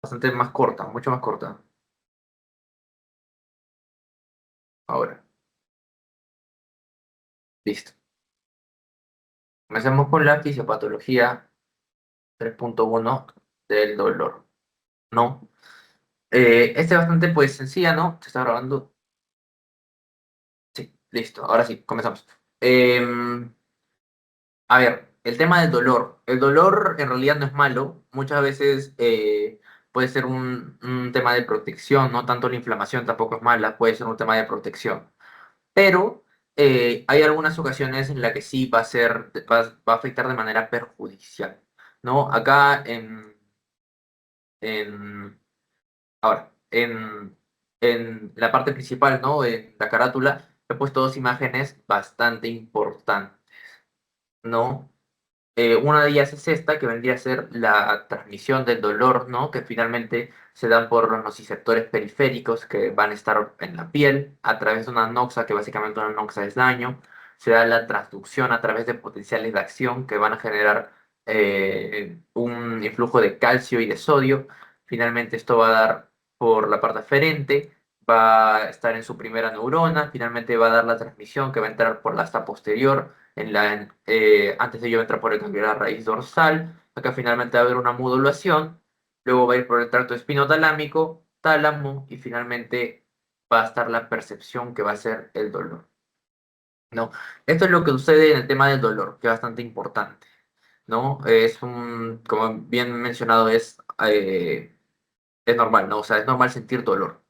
bastante más corta, mucho más corta. Ahora, listo. Comencemos con la fisiopatología 3.1 del dolor, ¿no? Este es bastante, pues, sencilla, ¿no? Se está grabando. Sí, listo. Ahora sí, comenzamos. Em, a ver, el tema del dolor. El dolor en realidad no es malo. Muchas veces puede ser un tema de protección, no tanto la inflamación tampoco es mala, puede ser un tema de protección. Pero hay algunas ocasiones en las que sí va a ser, va a afectar de manera perjudicial, ¿no? Acá en ahora, en la parte principal, ¿no? En la carátula, he puesto dos imágenes bastante importantes, ¿no? Una de ellas es esta, que vendría a ser la transmisión del dolor, ¿no? Que finalmente se dan por los nociceptores periféricos que van a estar en la piel a través de una noxa, que básicamente una noxa es daño. Se da la transducción a través de potenciales de acción que van a generar un influjo de calcio y de sodio. Finalmente esto va a dar por la parte aferente, va a estar en su primera neurona, finalmente va a dar la transmisión que va a entrar por la asta posterior antes de ello entra por el ganglio de la raíz dorsal, acá finalmente va a haber una modulación, luego va a ir por el tracto espinotalámico, tálamo y finalmente va a estar la percepción que va a ser el dolor, ¿no? Esto es lo que sucede en el tema del dolor, que es bastante importante, ¿no? Como bien mencionado, es normal, ¿no? O sea, es normal sentir dolor.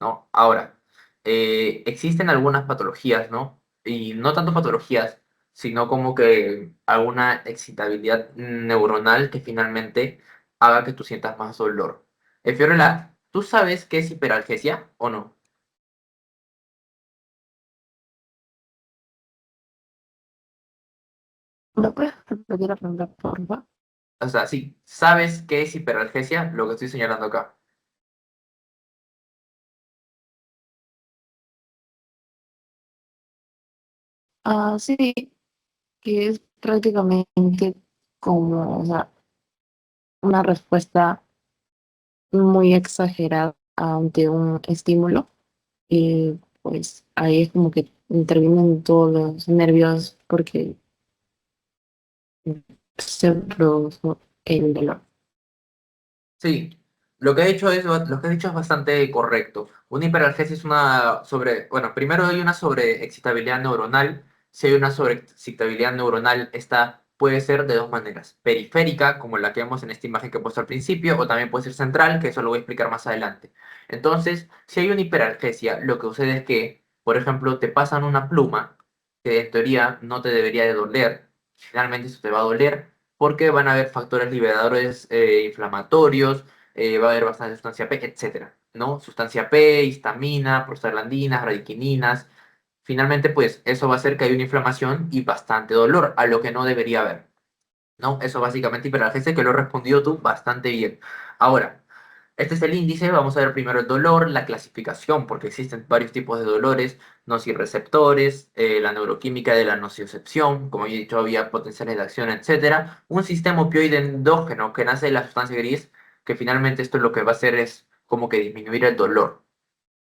¿No? Ahora, existen algunas patologías, ¿no? Y no tanto patologías, sino como que alguna excitabilidad neuronal que finalmente haga que tú sientas más dolor. Fiorella, ¿tú sabes qué es hiperalgesia o no? ¿Me puedes repetir la pregunta, por favor? O sea, sí, ¿sabes qué es hiperalgesia? Lo que estoy señalando acá. Ah, sí, que es prácticamente como, o sea, una respuesta muy exagerada ante un estímulo. Y pues ahí es como que intervienen todos los nervios porque se produjo el dolor. Sí, lo que he dicho es bastante correcto. Una hiperalgesia es bueno, primero hay una sobreexcitabilidad neuronal. Si hay una sobreexcitabilidad neuronal, esta puede ser de dos maneras. Periférica, como la que vemos en esta imagen que he puesto al principio, o también puede ser central, que eso lo voy a explicar más adelante. Entonces, si hay una hiperalgesia, lo que sucede es que, por ejemplo, te pasan una pluma, que en teoría no te debería de doler, finalmente eso te va a doler porque van a haber factores liberadores inflamatorios, va a haber bastante sustancia P, etcétera, ¿no? Sustancia P, histamina, prostaglandinas, radiquininas. Finalmente, pues eso va a hacer que haya una inflamación y bastante dolor, a lo que no debería haber, ¿no? Eso básicamente hiperalgesia que lo has respondido tú bastante bien. Ahora, este es el índice, vamos a ver primero el dolor, la clasificación, porque existen varios tipos de dolores, nociceptores, la neuroquímica de la nocicepción, como he dicho, había potenciales de acción, etcétera. Un sistema opioide endógeno que nace de la sustancia gris, que finalmente esto lo que va a hacer es como que disminuir el dolor.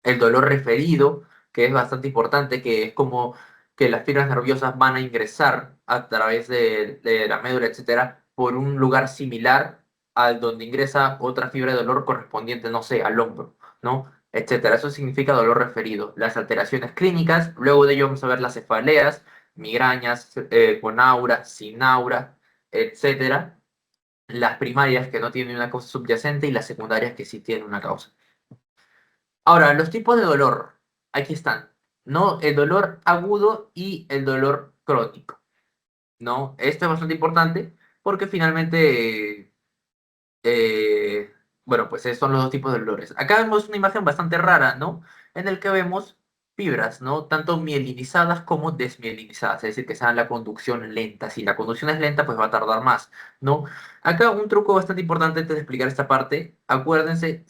El dolor referido, que es bastante importante, que es como que las fibras nerviosas van a ingresar a través de la médula, etcétera, por un lugar similar al donde ingresa otra fibra de dolor correspondiente, no sé, al hombro, ¿no? Etcétera. Eso significa dolor referido. Las alteraciones clínicas, luego de ello vamos a ver las cefaleas, migrañas, con aura, sin aura, etcétera. Las primarias que no tienen una causa subyacente y las secundarias que sí tienen una causa. Ahora, los tipos de dolor, aquí están, ¿no? El dolor agudo y el dolor crónico, ¿no? Esto es bastante importante porque finalmente, bueno, pues esos son los dos tipos de dolores. Acá vemos una imagen bastante rara, ¿no? En el que vemos fibras, ¿no? Tanto mielinizadas como desmielinizadas, es decir, que sean la conducción lenta. Si la conducción es lenta, pues va a tardar más, ¿no? Acá un truco bastante importante antes de explicar esta parte, acuérdense,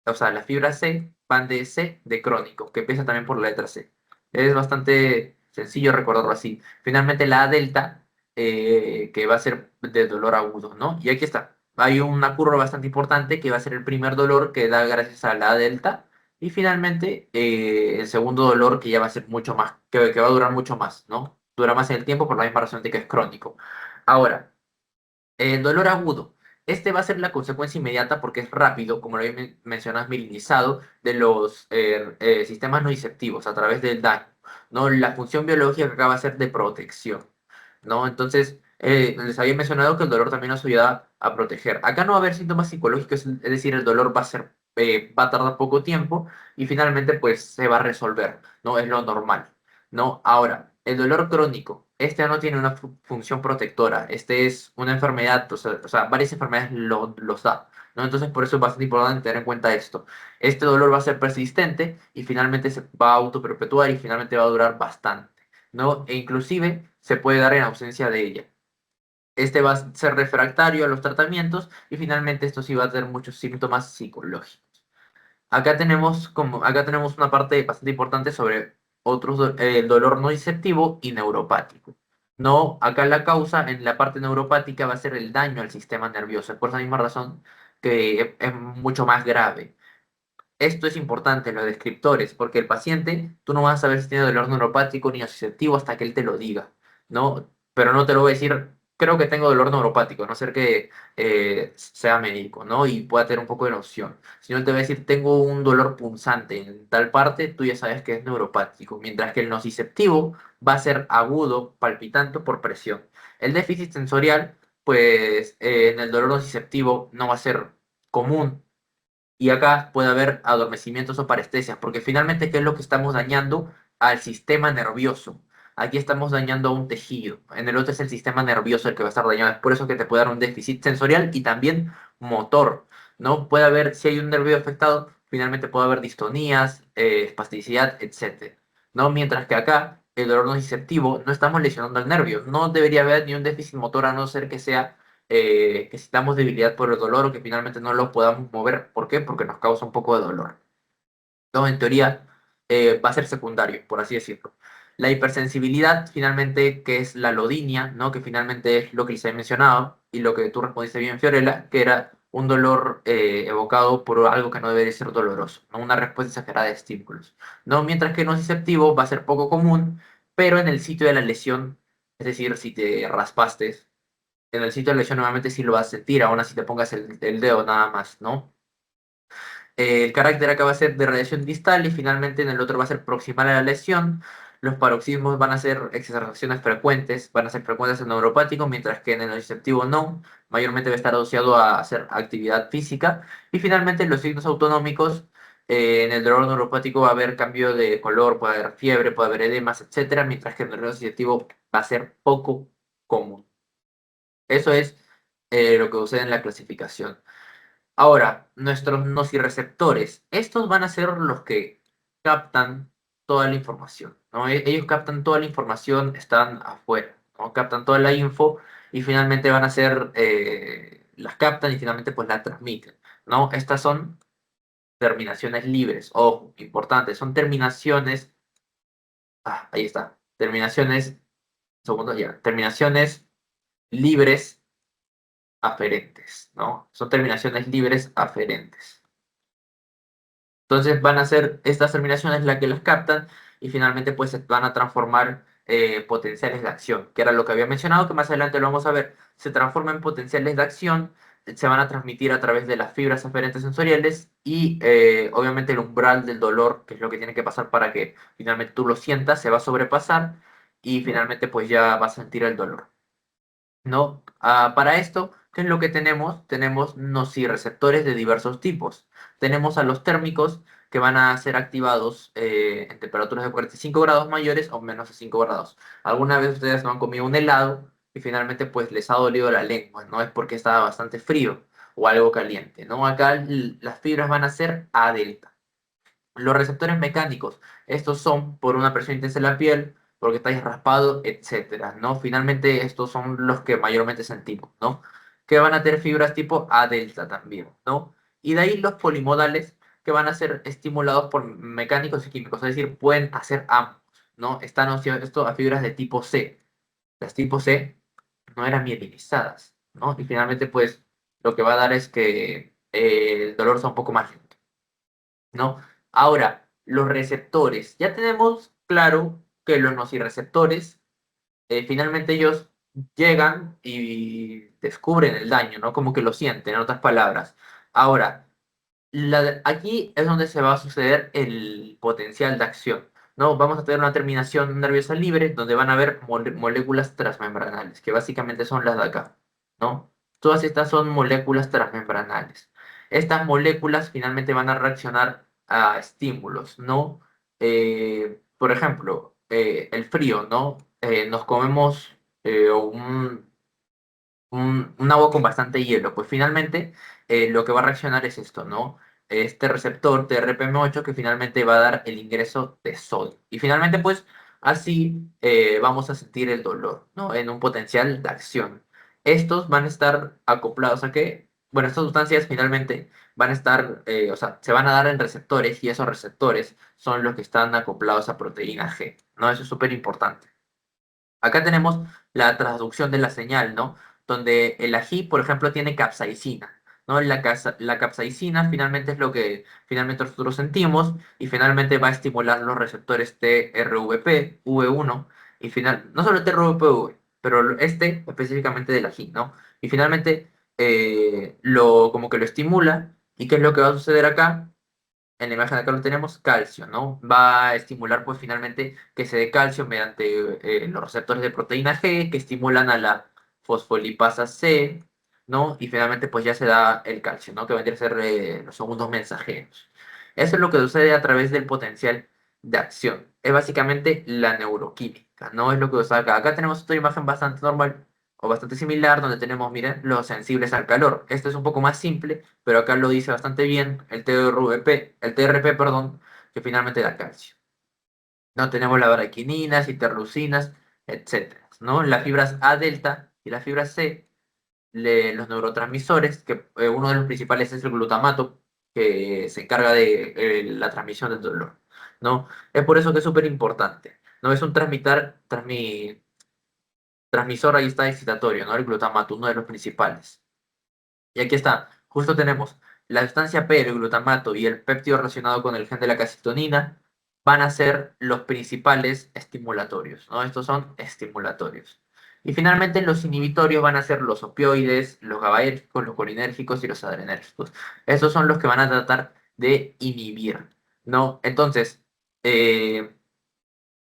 o sea, las fibras C van de C de crónico, que empieza también por la letra C. Es bastante sencillo recordarlo así. Finalmente la A delta, que va a ser de dolor agudo, ¿no? Y aquí está. hay una curva bastante importante que va a ser el primer dolor que da gracias a la delta. Y finalmente, el segundo dolor que ya va a ser mucho más, que va a durar mucho más, ¿no? Dura más en el tiempo por la misma razón de que es crónico. Ahora, el dolor agudo. Este va a ser la consecuencia inmediata porque es rápido, como lo mencionas, milinizado de los sistemas nociceptivos a través del daño, ¿no? La función biológica acá va a ser de protección, ¿no? Entonces, les había mencionado que el dolor también nos ayuda a proteger. Acá no va a haber síntomas psicológicos, es decir, el dolor va a ser, va a tardar poco tiempo y finalmente, pues, se va a resolver, ¿no? Es lo normal. ¿No? Ahora, el dolor crónico, este no tiene una función protectora, este es una enfermedad, o sea, varias enfermedades los da, ¿no? Entonces, por eso es bastante importante tener en cuenta esto. Este dolor va a ser persistente y finalmente se va a autoperpetuar y finalmente va a durar bastante, ¿no? E inclusive se puede dar en ausencia de ella. Este va a ser refractario a los tratamientos y finalmente esto sí va a tener muchos síntomas psicológicos. Acá tenemos una parte bastante importante sobre el dolor no disceptivo y neuropático. No, acá la causa en la parte neuropática va a ser el daño al sistema nervioso. Por esa misma razón que es mucho más grave. Esto es importante en los descriptores, porque el paciente, tú no vas a saber si tiene dolor neuropático ni nociceptivo hasta que él te lo diga, ¿no? Pero no te lo voy a decir, creo que tengo dolor neuropático, a no ser que sea médico, ¿no? Y pueda tener un poco de noción. Si no te va a decir, tengo un dolor punzante en tal parte, tú ya sabes que es neuropático, mientras que el nociceptivo va a ser agudo, palpitante por presión. El déficit sensorial, pues en el dolor nociceptivo no va a ser común y acá puede haber adormecimientos o parestesias, porque finalmente, ¿qué es lo que estamos dañando? Al sistema nervioso. Aquí estamos dañando a un tejido. En el otro es el sistema nervioso el que va a estar dañado. Es por eso que te puede dar un déficit sensorial y también motor, ¿no? Puede haber, si hay un nervio afectado, finalmente puede haber distonías, espasticidad, etcétera, ¿no? Mientras que acá, el dolor nociceptivo, no estamos lesionando el nervio. No debería haber ni un déficit motor a no ser que sea que sintamos debilidad por el dolor o que finalmente no lo podamos mover. ¿Por qué? Porque nos causa un poco de dolor. No, en teoría va a ser secundario, por así decirlo. La hipersensibilidad, finalmente, que es la lodinia, ¿no? Que finalmente es lo que les he mencionado y lo que tú respondiste bien, Fiorella, que era un dolor evocado por algo que no debería ser doloroso, ¿no? Una respuesta exagerada de estímulos, ¿no? Mientras que nociceptivo va a ser poco común, pero en el sitio de la lesión, es decir, si te raspaste, en el sitio de lesión nuevamente sí lo vas a sentir, aún así te pongas el dedo nada más, ¿no? El carácter acá va a ser de radiación distal y finalmente en el otro va a ser proximal a la lesión. Los paroxismos van a ser exacerbaciones frecuentes, van a ser frecuentes en neuropático, mientras que en el nociceptivo no, mayormente va a estar asociado a hacer actividad física. Y finalmente los signos autonómicos, en el dolor neuropático va a haber cambio de color, puede haber fiebre, puede haber edemas, etcétera, mientras que en el nociceptivo va a ser poco común. Eso es lo que sucede en la clasificación. Ahora, nuestros nociceptores, estos van a ser los que captan toda la información, ¿no? Ellos captan toda la información, están afuera, ¿no? Captan toda la info y finalmente van a ser, las captan y finalmente pues la transmiten, ¿no? Estas son terminaciones libres, ojo, importante, son terminaciones, ahí está, terminaciones, segundo ya, terminaciones libres aferentes, ¿no? Son terminaciones libres aferentes. Entonces van a ser estas terminaciones las que las captan y finalmente pues se van a transformar potenciales de acción, que era lo que había mencionado, que más adelante lo vamos a ver. Se transforman en potenciales de acción, se van a transmitir a través de las fibras aferentes sensoriales y obviamente el umbral del dolor, que es lo que tiene que pasar para que finalmente tú lo sientas, se va a sobrepasar y finalmente pues ya vas a sentir el dolor. ¿No? Para esto, ¿qué es lo que tenemos? Tenemos nociceptores de diversos tipos. Tenemos a los térmicos que van a ser activados en temperaturas de 45 grados mayores o menos de 5 grados. Alguna vez ustedes no han comido un helado y finalmente pues les ha dolido la lengua, no es porque estaba bastante frío o algo caliente, ¿no? Acá las fibras van a ser A delta. Los receptores mecánicos, estos son por una presión intensa en la piel, porque estáis raspado, etcétera, ¿no? Finalmente, estos son los que mayormente sentimos, ¿no? Que van a tener fibras tipo A delta también, ¿no? Y de ahí los polimodales, que van a ser estimulados por mecánicos y químicos, es decir, pueden hacer ambos, ¿no? Están asociados esto a fibras de tipo C. Las tipo C no eran mielinizadas, ¿no? Y finalmente, pues, lo que va a dar es que el dolor sea un poco más lento, ¿no? Ahora, los receptores. Ya tenemos claro que los nociceptores finalmente ellos llegan y descubren el daño, ¿no? Como que lo sienten, en otras palabras. Ahora, aquí es donde se va a suceder el potencial de acción, ¿no? Vamos a tener una terminación nerviosa libre donde van a haber moléculas transmembranales, que básicamente son las de acá, ¿no? Todas estas son moléculas transmembranales. Estas moléculas finalmente van a reaccionar a estímulos, ¿no? Por ejemplo, el frío, ¿no? Nos comemos un agua con bastante hielo, pues finalmente lo que va a reaccionar es esto, ¿no? Este receptor TRPM8 que finalmente va a dar el ingreso de sodio. Y finalmente, pues así vamos a sentir el dolor, ¿no? En un potencial de acción. Estos van a estar acoplados a que, bueno, estas sustancias finalmente van a estar, o sea, se van a dar en receptores y esos receptores son los que están acoplados a proteína G, ¿no? Eso es súper importante. Acá tenemos la transducción de la señal, ¿no? Donde el ají, por ejemplo, tiene capsaicina, ¿no? La capsaicina finalmente es lo que finalmente nosotros sentimos y finalmente va a estimular los receptores TRVP, V1 y no solo TRVP, V, pero este específicamente del ají, ¿no? Y finalmente como que lo estimula. ¿Y qué es lo que va a suceder acá? En la imagen de acá lo tenemos calcio, ¿no? Va a estimular pues finalmente que se dé calcio mediante los receptores de proteína G que estimulan a la fosfolipasa C, ¿no? Y finalmente pues ya se da el calcio, ¿no? Que vendría a ser los segundos mensajeros. Eso es lo que sucede a través del potencial de acción. Es básicamente la neuroquímica, ¿no? Es lo que sucede acá. Acá tenemos otra imagen bastante normal o bastante similar donde tenemos, miren, los sensibles al calor. Esto es un poco más simple pero acá lo dice bastante bien el TRP, perdón, que finalmente da calcio. No tenemos las baraquininas, interleucinas, etcétera, ¿no? Las fibras A delta y las fibras C, los neurotransmisores, que uno de los principales es el glutamato, que se encarga de la transmisión del dolor, ¿no? Es por eso que es súper importante, ¿no? Es un transmisor, ahí está, excitatorio, ¿no? El glutamato, uno de los principales. Y aquí está, justo tenemos la sustancia P, el glutamato y el péptido relacionado con el gen de la calcitonina van a ser los principales estimulatorios, ¿no? Estos son estimulatorios. Y finalmente los inhibitorios van a ser los opioides, los GABAérgicos, los colinérgicos y los adrenérgicos. Estos son los que van a tratar de inhibir, ¿no? Entonces, eh,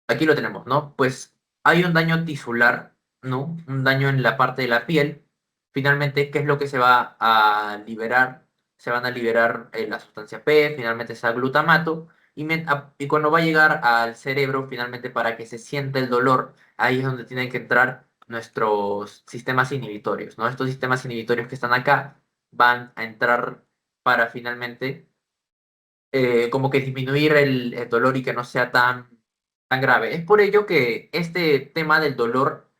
aquí lo tenemos, ¿no? Pues hay un daño tisular, ¿no? Un daño en la parte de la piel. Finalmente, ¿qué es lo que se va a liberar? Se van a liberar la sustancia P, finalmente ese glutamato, y cuando va a llegar al cerebro, finalmente para que se sienta el dolor, ahí es donde tienen que entrar nuestros sistemas inhibitorios, ¿no? Estos sistemas inhibitorios que están acá van a entrar para finalmente como que disminuir el dolor y que no sea tan grave. Es por ello que este tema del dolor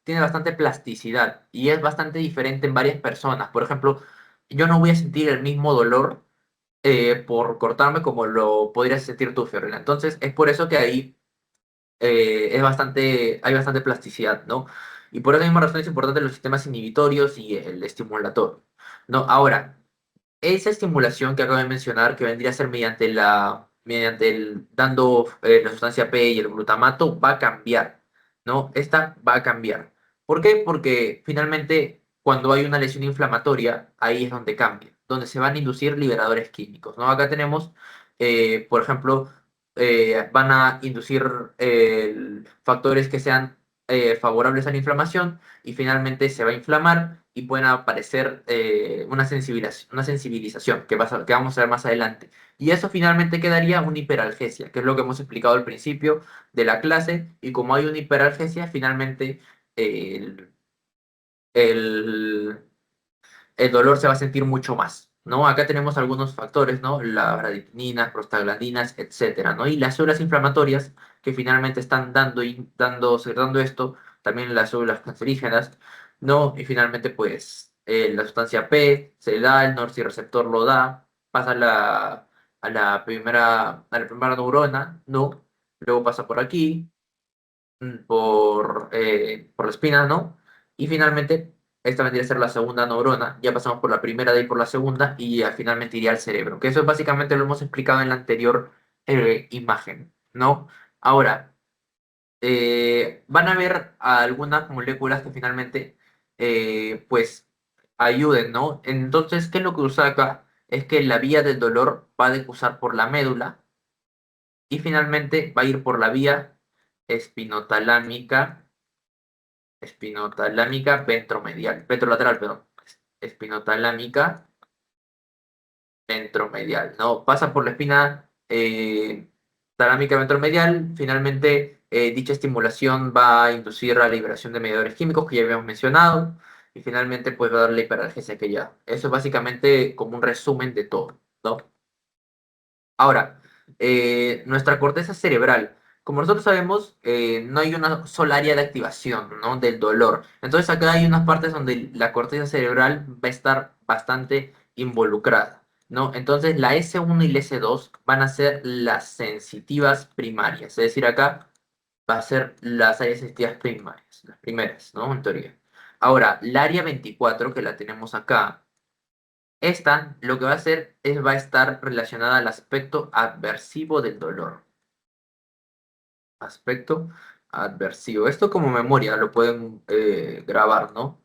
tiene bastante plasticidad y es bastante diferente en varias personas. Por ejemplo, yo no voy a sentir el mismo dolor por cortarme como lo podrías sentir tú, Fiorella. Entonces, es por eso que ahí hay bastante plasticidad, ¿no? Y por esa misma razón es importante los sistemas inhibitorios y el estimulatorio, ¿no? Ahora, esa estimulación que acabo de mencionar, que vendría a ser mediante el dando la sustancia P y el glutamato, va a cambiar, ¿no? Esta va a cambiar. ¿Por qué? Porque finalmente cuando hay una lesión inflamatoria, ahí es donde cambia, donde se van a inducir liberadores químicos, ¿no? Acá tenemos, por ejemplo, van a inducir factores que sean favorables a la inflamación y finalmente se va a inflamar y pueden aparecer una sensibilización que vamos a ver más adelante. Y eso finalmente quedaría una hiperalgesia, que es lo que hemos explicado al principio de la clase. Y como hay una hiperalgesia, finalmente el, el- el dolor se va a sentir mucho más, ¿no? Acá tenemos algunos factores, ¿no? Las bradicininas, prostaglandinas, etcétera, ¿no? Y las células inflamatorias que finalmente están dando esto, también las células cancerígenas, ¿no? Y finalmente, pues, la sustancia P se da, el nociceptor lo da, pasa a la primera neurona, ¿no? Luego pasa por aquí, por la espina, ¿no? Y finalmente esta vendría a ser la segunda neurona, ya pasamos por la primera, de ahí por la segunda, y finalmente iría al cerebro, que eso básicamente lo hemos explicado en la anterior imagen, ¿no? Ahora, van a haber algunas moléculas que finalmente, pues, ayuden, ¿no? Entonces, ¿qué es lo que usa acá? Es que la vía del dolor va a decusar por la médula y finalmente va a ir por la vía espinotalámica, espinotalámica ventromedial, ventrolateral, perdón, espinotalámica ventromedial, ¿no? Pasa por la espina talámica ventromedial, finalmente dicha estimulación va a inducir la liberación de mediadores químicos que ya habíamos mencionado y finalmente pues va a dar la hiperalgesia que ya. Eso es básicamente como un resumen de todo, ¿no? Ahora, nuestra corteza cerebral. Como nosotros sabemos, no hay una sola área de activación, ¿no? Del dolor. Entonces acá hay unas partes donde la corteza cerebral va a estar bastante involucrada, ¿no? Entonces la S1 y la S2 van a ser las sensitivas primarias. Es decir, acá va a ser las áreas sensitivas primarias, las primeras, ¿no? En teoría. Ahora, la área 24 que la tenemos acá, esta lo que va a hacer es va a estar relacionada al aspecto adversivo del dolor. Aspecto adversivo. Esto como memoria lo pueden grabar, ¿no?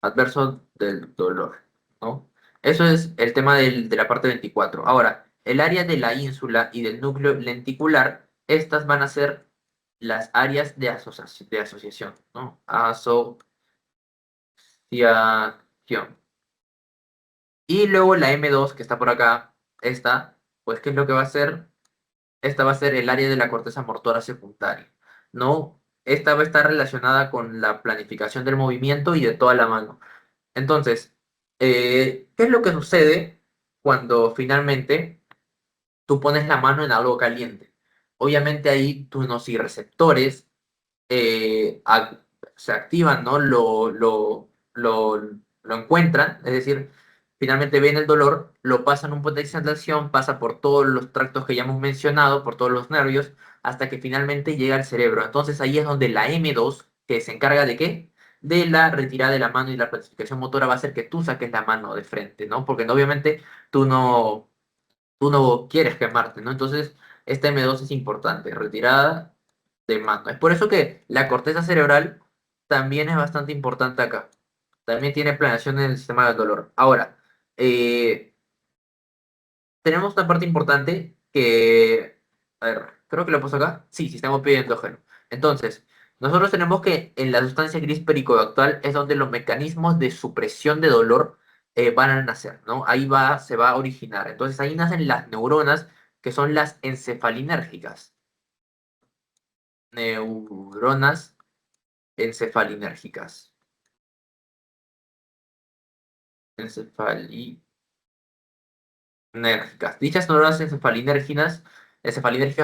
Adverso del dolor, ¿no? Eso es el tema de la parte 24. Ahora, el área de la ínsula y del núcleo lenticular, estas van a ser las áreas de asociación, ¿no? Asociación. Y luego la M2 que está por acá, esta, pues, ¿qué es lo que va a hacer? Esta va a ser el área de la corteza motora secundaria, ¿no? Esta va a estar relacionada con la planificación del movimiento y de toda la mano. Entonces, ¿qué es lo que sucede cuando finalmente tú pones la mano en algo caliente? Obviamente ahí tus nociceptores eh, ac- se activan, ¿no? Lo encuentran, es decir, finalmente ven el dolor, lo pasan un potencial de acción, pasa por todos los tractos que ya hemos mencionado, por todos los nervios, hasta que finalmente llega al cerebro. Entonces ahí es donde la M2, que se encarga de qué? De la retirada de la mano y la planificación motora va a hacer que tú saques la mano de frente, ¿no? Porque obviamente tú no, tú no quieres quemarte, ¿no? Entonces, esta M2 es importante, retirada de mano. Es por eso que la corteza cerebral también es bastante importante acá. También tiene planeación en el sistema del dolor. Ahora, eh, tenemos una parte importante que, a ver, creo que lo puse acá. Sí, sistema opioide endógeno. Entonces, nosotros tenemos que en la sustancia gris pericoactal es donde los mecanismos de supresión de dolor van a nacer, ¿no? Ahí va, se va a originar. Entonces, ahí nacen las neuronas que son las encefalinérgicas. Neuronas encefalinérgicas. Encefali enérgicas. Dichas neuronas encefalinérgicas,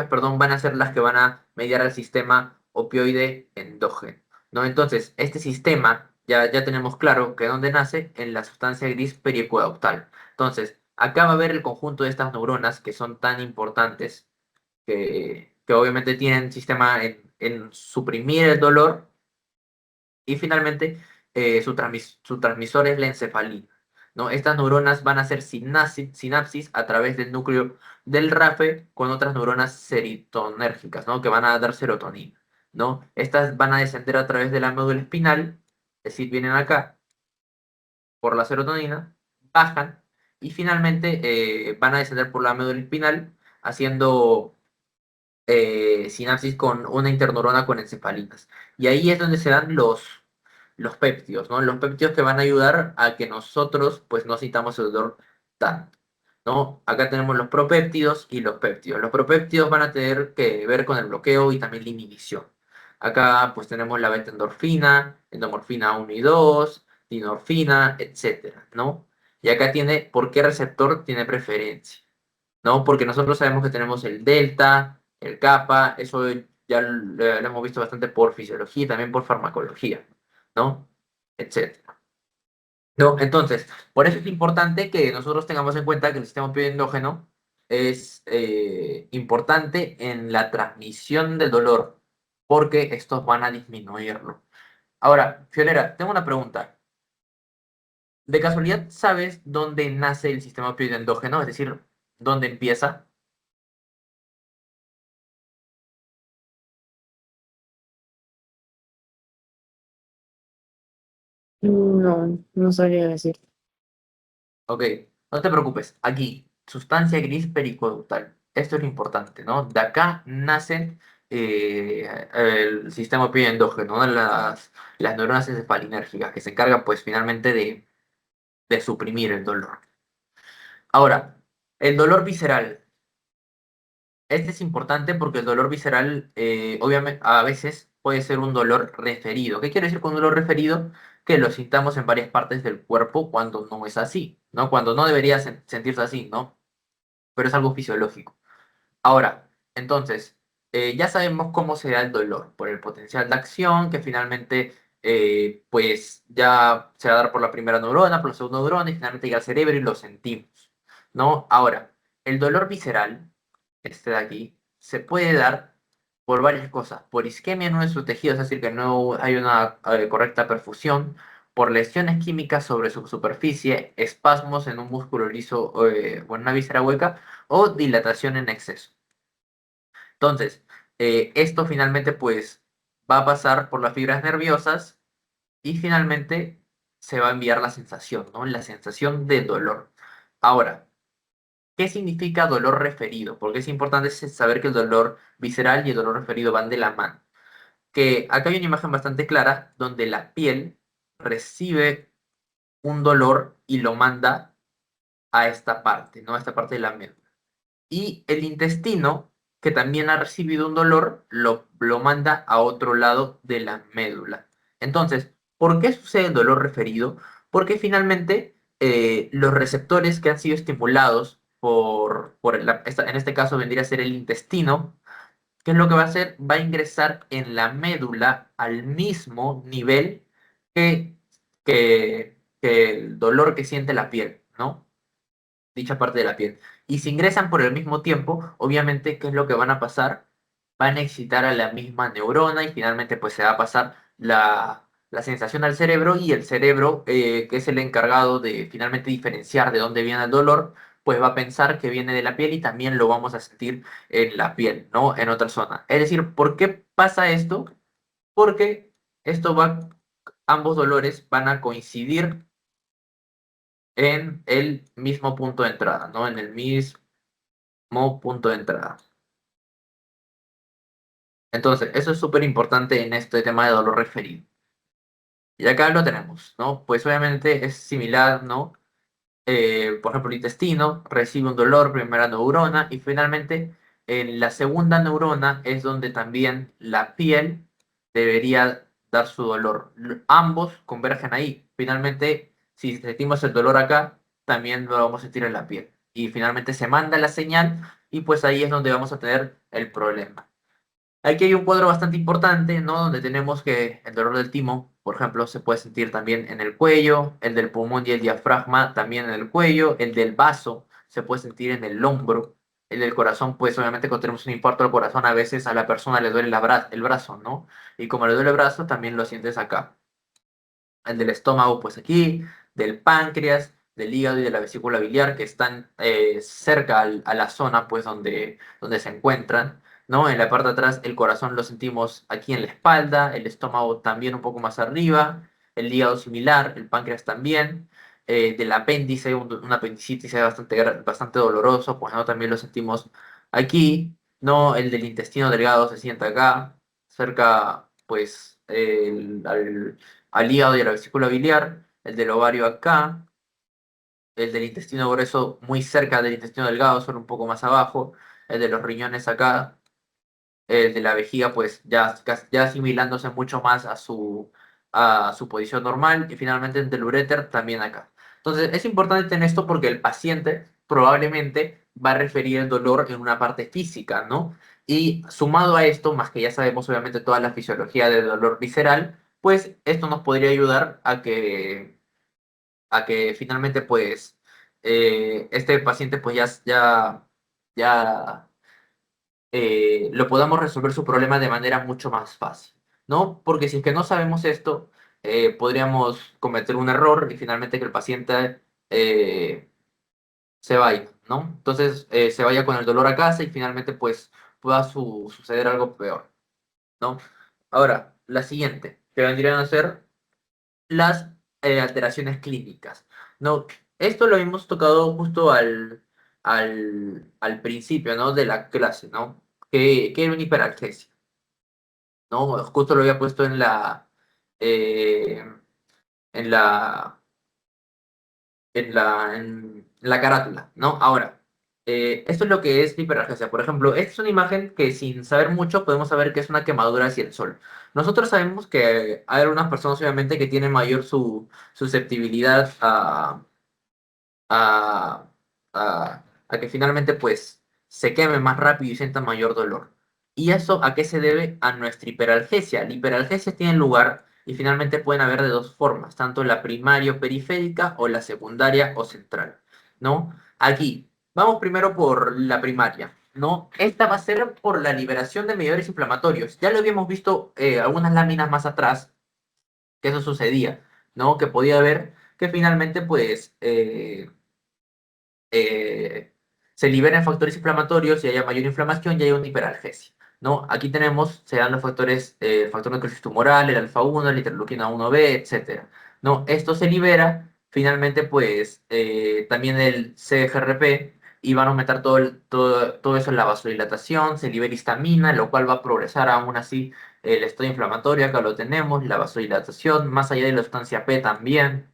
perdón, van a ser las que van a mediar al sistema opioide endógeno, ¿no? Entonces, este sistema ya tenemos claro que dónde nace en la sustancia gris periaqueductal. Entonces, acá va a haber el conjunto de estas neuronas que son tan importantes que obviamente tienen sistema en suprimir el dolor y finalmente, su transmisor es la encefalina, ¿no? Estas neuronas van a hacer sinapsis a través del núcleo del RAFE con otras neuronas serotonérgicas, ¿no? Que van a dar serotonina, ¿no? Estas van a descender a través de la médula espinal, es decir, vienen acá por la serotonina, bajan y finalmente van a descender por la médula espinal haciendo sinapsis con una interneurona con encefalinas. Y ahí es donde se dan los péptidos, ¿no? Los péptidos que van a ayudar a que nosotros pues no sintamos el dolor tanto, ¿no? Acá tenemos los propéptidos y los péptidos. Los propéptidos van a tener que ver con el bloqueo y también la inhibición. Acá pues tenemos la beta endorfina, endomorfina 1 y 2, dinorfina, etcétera, ¿no? Y acá tiene por qué receptor tiene preferencia. ¿No? Porque nosotros sabemos que tenemos el delta, el kappa, eso ya lo hemos visto bastante por fisiología y también por farmacología, ¿no? Etcétera. ¿No? Entonces, por eso es importante que nosotros tengamos en cuenta que el sistema opioide endógeno es importante en la transmisión del dolor, porque estos van a disminuirlo. Ahora, Fiolera, tengo una pregunta. ¿De casualidad sabes dónde nace el sistema opioide endógeno? Es decir, ¿dónde empieza? No, no sabría decir. Ok, no te preocupes. Aquí, sustancia gris periconductal. Esto es lo importante, ¿no? De acá nacen el sistema opioide endógeno, ¿no? Las neuronas encefalinérgicas que se encargan, pues, finalmente de suprimir el dolor. Ahora, el dolor visceral. Este es importante porque el dolor visceral, obviamente, a veces puede ser un dolor referido. ¿Qué quiere decir con dolor referido? Que lo sintamos en varias partes del cuerpo cuando no es así, ¿no? Cuando no debería sentirse así, ¿no? Pero es algo fisiológico. Ahora, entonces, ya sabemos cómo se da el dolor, por el potencial de acción, que finalmente, pues, ya se va a dar por la primera neurona, por la segunda neurona, y finalmente llega al cerebro y lo sentimos, ¿no? Ahora, el dolor visceral este de aquí, se puede dar por varias cosas. Por isquemia en uno de sus tejidos, es decir, que no hay una correcta perfusión, por lesiones químicas sobre su superficie, espasmos en un músculo liso o en una víscera hueca, o dilatación en exceso. Entonces, esto finalmente pues va a pasar por las fibras nerviosas y finalmente se va a enviar la sensación, ¿no? La sensación de dolor. Ahora, ¿qué significa dolor referido? Porque es importante saber que el dolor visceral y el dolor referido van de la mano. Que acá hay una imagen bastante clara donde la piel recibe un dolor y lo manda a esta parte, ¿no? A esta parte de la médula. Y el intestino, que también ha recibido un dolor, lo manda a otro lado de la médula. Entonces, ¿por qué sucede el dolor referido? Porque finalmente los receptores que han sido estimulados en este caso vendría a ser el intestino, ¿qué es lo que va a hacer? Va a ingresar en la médula al mismo nivel que, que el dolor que siente la piel, ¿no? Dicha parte de la piel. Y si ingresan por el mismo tiempo, obviamente, ¿qué es lo que van a pasar? Van a excitar a la misma neurona y finalmente pues se va a pasar la sensación al cerebro y el cerebro, que es el encargado de finalmente diferenciar de dónde viene el dolor, pues va a pensar que viene de la piel y también lo vamos a sentir en la piel, ¿no? En otra zona. Es decir, ¿por qué pasa esto? Porque ambos dolores van a coincidir en el mismo punto de entrada, ¿no? En el mismo punto de entrada. Entonces, eso es súper importante en este tema de dolor referido. Y acá lo tenemos, ¿no? Pues obviamente es similar, ¿no? Por ejemplo, el intestino recibe un dolor, primera neurona, y finalmente en la segunda neurona es donde también la piel debería dar su dolor. Ambos convergen ahí. Finalmente, si sentimos el dolor acá, también lo vamos a sentir en la piel. Y finalmente se manda la señal y pues ahí es donde vamos a tener el problema. Aquí hay un cuadro bastante importante, ¿no? Donde tenemos que el dolor del timo, por ejemplo, se puede sentir también en el cuello, el del pulmón y el diafragma también en el cuello, el del vaso se puede sentir en el hombro, el del corazón, pues obviamente cuando tenemos un infarto al corazón a veces a la persona le duele el brazo, ¿no? Y como le duele el brazo, también lo sientes acá. El del estómago, pues aquí, del páncreas, del hígado y de la vesícula biliar, que están cerca a la zona, pues, donde se encuentran, ¿no? En la parte de atrás, el corazón lo sentimos aquí en la espalda, el estómago también un poco más arriba, el hígado similar, el páncreas también, del apéndice, un apendicitis es bastante doloroso, pues, ¿no? También lo sentimos aquí, ¿no? El del intestino delgado se siente acá, cerca, pues, al hígado y a la vesícula biliar, el del ovario acá, el del intestino grueso muy cerca del intestino delgado, solo un poco más abajo, el de los riñones acá, el de la vejiga pues ya asimilándose mucho más a su posición normal y finalmente el del uréter también acá. Entonces es importante tener esto porque el paciente probablemente va a referir el dolor en una parte física, ¿no? Y sumado a esto, más que ya sabemos obviamente toda la fisiología del dolor visceral, pues esto nos podría ayudar a que finalmente pues este paciente pues ya lo podamos resolver su problema de manera mucho más fácil, ¿no? Porque si es que no sabemos esto, podríamos cometer un error y finalmente que el paciente se vaya, ¿no? Entonces, se vaya con el dolor a casa y finalmente pues pueda suceder algo peor, ¿no? Ahora, la siguiente, que vendrían a ser las alteraciones clínicas, ¿no? Esto lo hemos tocado justo al principio, ¿no? De la clase, ¿no? Que era una hiperalgesia, ¿no? Justo lo había puesto eh, en la, en la carátula, ¿no? Ahora, esto es lo que es la hiperalgesia. Por ejemplo, esta es una imagen que sin saber mucho podemos saber que es una quemadura hacia el sol. Nosotros sabemos que hay algunas personas obviamente que tienen mayor susceptibilidad a, a que finalmente pues se queme más rápido y sienta mayor dolor. ¿Y eso a qué se debe? A nuestra hiperalgesia. La hiperalgesia tiene lugar y finalmente pueden haber de dos formas, tanto la primaria o periférica o la secundaria o central, ¿no? Aquí, vamos primero por la primaria, ¿no? Esta va a ser por la liberación de mediadores inflamatorios. Ya lo habíamos visto algunas láminas más atrás que eso sucedía, ¿no? Que podía haber que finalmente pues eh, se liberen factores inflamatorios y haya mayor inflamación y haya una hiperalgesia, ¿no? Aquí tenemos, se dan los factores, el factor de necrosis tumoral, el alfa 1, la interleuquina 1b, etcétera, ¿no? Esto se libera, finalmente, pues, también el CGRP y van a aumentar todo eso en la vasodilatación, se libera histamina, lo cual va a progresar aún así el estado inflamatorio, acá lo tenemos, la vasodilatación, más allá de la sustancia P también.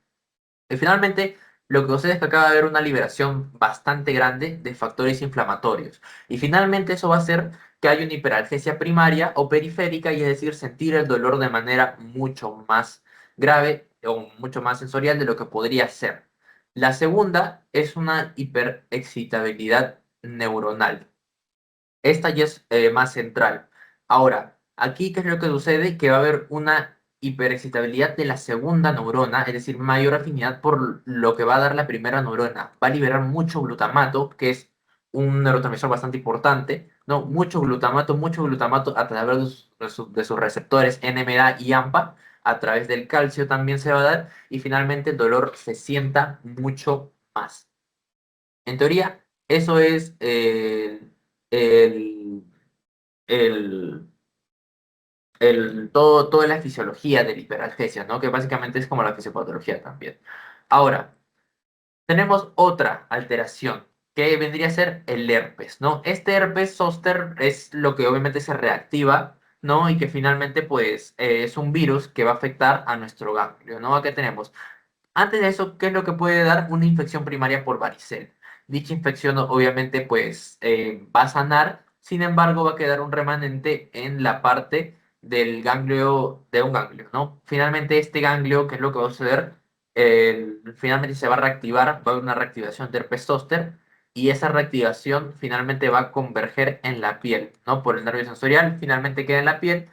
Y finalmente, lo que sucede es que acaba de haber una liberación bastante grande de factores inflamatorios. Y finalmente eso va a hacer que haya una hiperalgesia primaria o periférica, y es decir, sentir el dolor de manera mucho más grave o mucho más sensorial de lo que podría ser. La segunda es una hiperexcitabilidad neuronal. Esta ya es más central. Ahora, aquí, ¿qué es lo que sucede? Que va a haber una hiperexcitabilidad de la segunda neurona, es decir, mayor afinidad por lo que va a dar la primera neurona. Va a liberar mucho glutamato, que es un neurotransmisor bastante importante, ¿no? Mucho glutamato a través de sus receptores NMDA y AMPA, a través del calcio también se va a dar, y finalmente el dolor se sienta mucho más. En teoría, eso es el, el, toda la fisiología de la hiperalgesia, ¿no? Que básicamente es como la fisiopatología también. Ahora, tenemos otra alteración que vendría a ser el herpes, ¿no? Este herpes zóster es lo que obviamente se reactiva, ¿no? Y que finalmente, pues, es un virus que va a afectar a nuestro ganglio, ¿no? Acá tenemos antes de eso, ¿qué es lo que puede dar una infección primaria por varicela? Dicha infección obviamente pues va a sanar, sin embargo va a quedar un remanente en la parte del ganglio, de un ganglio, ¿no? Finalmente este ganglio, ¿qué es lo que va a suceder? Finalmente se va a reactivar, va a haber una reactivación de herpes zóster y esa reactivación finalmente va a converger en la piel, ¿no? Por el nervio sensorial, finalmente queda en la piel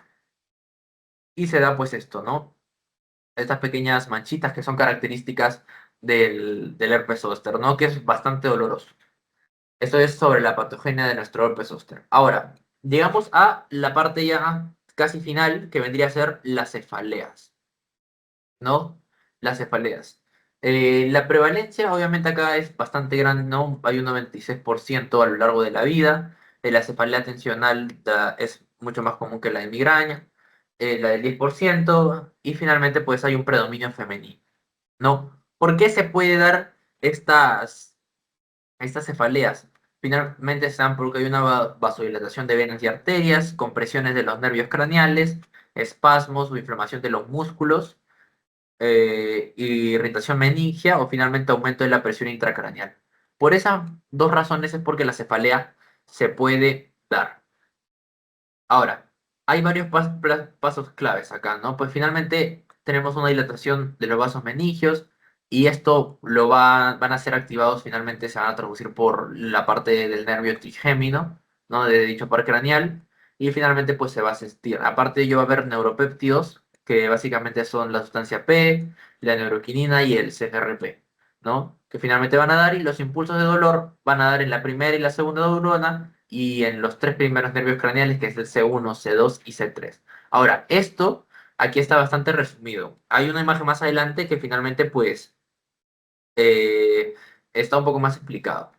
y se da pues esto, ¿no? Estas pequeñas manchitas que son características del herpes zóster, ¿no? Que es bastante doloroso. Esto es sobre la patogenia de nuestro herpes zóster. Ahora, llegamos a la parte ya casi final, que vendría a ser las cefaleas, ¿no? Las cefaleas. La prevalencia, obviamente, acá es bastante grande, ¿no? Hay un 96% a lo largo de la vida. La cefalea tensional es mucho más común que la de migraña, la del 10%, y finalmente, pues hay un predominio femenino, ¿no? ¿Por qué se puede dar estas cefaleas? Finalmente se dan porque hay una vasodilatación de venas y arterias, compresiones de los nervios craneales, espasmos o inflamación de los músculos, irritación meningia o finalmente aumento de la presión intracraneal. Por esas dos razones es porque la cefalea se puede dar. Ahora, hay varios pasos claves acá, ¿no? Pues finalmente tenemos una dilatación de los vasos meningios y esto van a ser activados, finalmente se van a traducir por la parte del nervio trigémino, ¿no? De dicho par craneal, y finalmente pues se va a sentir. Aparte de ello va a haber neuropéptidos, que básicamente son la sustancia P, la neuroquinina y el CGRP, ¿no? Que finalmente van a dar, y los impulsos de dolor van a dar en la primera y la segunda neurona y en los tres primeros nervios craneales, que es el C1, C2 y C3. Ahora, esto Aquí está bastante resumido. Hay una imagen más adelante que finalmente, pues, eh, está un poco más explicado.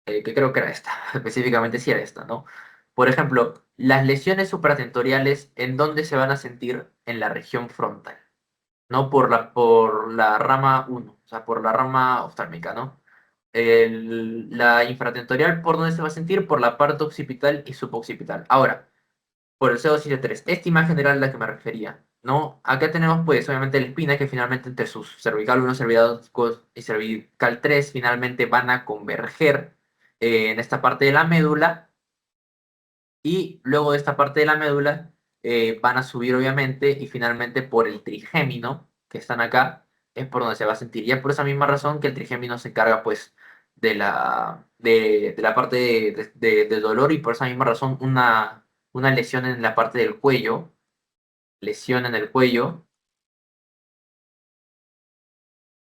Que creo que era esta, específicamente sí era esta, ¿no? Por ejemplo, las lesiones supratentoriales, ¿en dónde se van a sentir? En la región frontal, ¿no? Por la rama uno, o sea, por la rama oftálmica, ¿no? La infratentorial, ¿por dónde se va a sentir? Por la parte occipital y suboccipital. Ahora, por el C273. Esta imagen era la que me refería, ¿no? Acá tenemos, pues, obviamente la espina que finalmente entre sus cervical 1, cervical 2 y cervical 3 finalmente van a converger en esta parte de la médula y luego de esta parte de la médula van a subir, obviamente, y finalmente por el trigémino que están acá es por donde se va a sentir. Y es por esa misma razón que el trigémino se encarga, pues, de la parte de dolor y por esa misma razón una lesión en la parte del cuello, lesión en el cuello,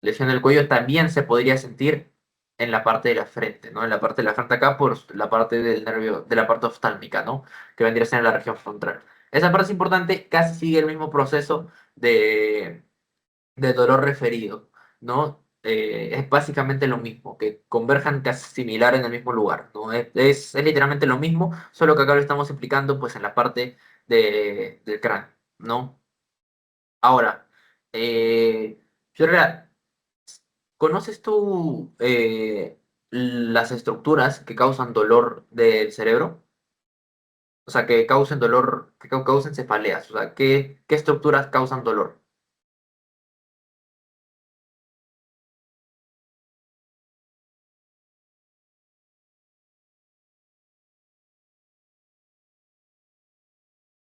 lesión en el cuello también se podría sentir en la parte de la frente, ¿no? En la parte de la frente acá por la parte del nervio, de la parte oftálmica, ¿no? Que vendría a ser en la región frontal. Esa parte es importante, casi sigue el mismo proceso de dolor referido, ¿no? Es básicamente lo mismo, que converjan casi similar en el mismo lugar, ¿no? Es literalmente lo mismo, solo que acá lo estamos explicando pues en la parte del cráneo, ¿no? Ahora, Fiorella, ¿conoces tú las estructuras que causan dolor del cerebro? O sea, que causen dolor, que causen cefaleas. O sea, ¿qué estructuras causan dolor?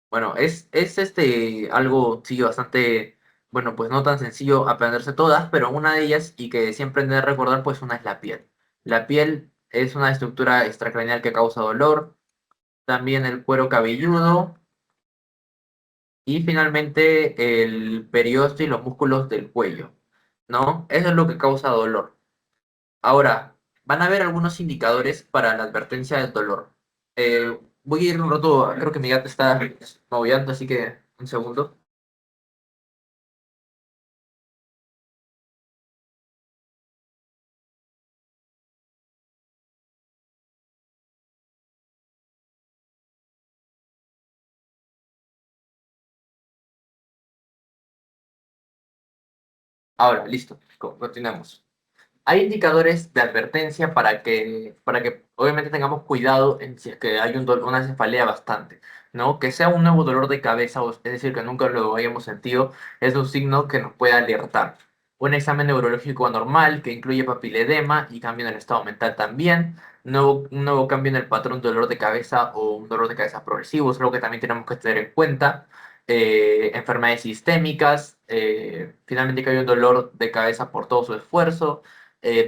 Bueno, es algo, sí, bastante, bueno, pues no tan sencillo aprenderse todas, pero una de ellas, y que siempre he de recordar, pues una es la piel. La piel es una estructura extracraneal que causa dolor, también el cuero cabelludo, y finalmente el periosto y los músculos del cuello, ¿no? Eso es lo que causa dolor. Ahora, van a haber algunos indicadores para la advertencia del dolor. Voy a ir un rato, creo que mi gato está maullando, así que un segundo. Ahora, listo, continuamos. Hay indicadores de advertencia para que obviamente tengamos cuidado en si es que hay una cefalea bastante, ¿no? Que sea un nuevo dolor de cabeza, es decir, que nunca lo hayamos sentido, es un signo que nos puede alertar. Un examen neurológico anormal que incluye papiledema y cambio en el estado mental también. Un nuevo cambio en el patrón de dolor de cabeza o un dolor de cabeza progresivo es algo que también tenemos que tener en cuenta. Enfermedades sistémicas, finalmente que hay un dolor de cabeza por todo su esfuerzo,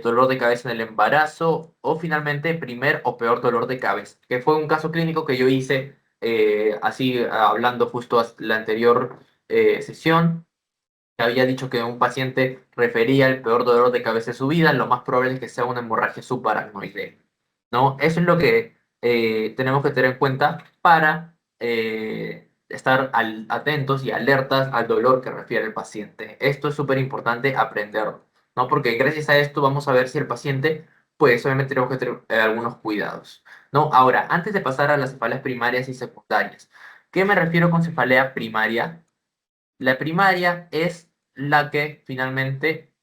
dolor de cabeza en el embarazo o finalmente primer o peor dolor de cabeza, que fue un caso clínico que yo hice así hablando justo la anterior sesión, que había dicho que un paciente refería el peor dolor de cabeza de su vida, lo más probable es que sea una hemorragia subaracnoidea, ¿no? Eso es lo que tenemos que tener en cuenta para estar atentos y alertas al dolor que refiere el paciente. Esto es súper importante aprenderlo, ¿no? Porque gracias a esto vamos a ver si el paciente, pues obviamente tenemos que tener algunos cuidados, ¿no? Ahora, antes de pasar a las cefaleas primarias y secundarias, ¿qué me refiero con cefalea primaria? La primaria es la que finalmente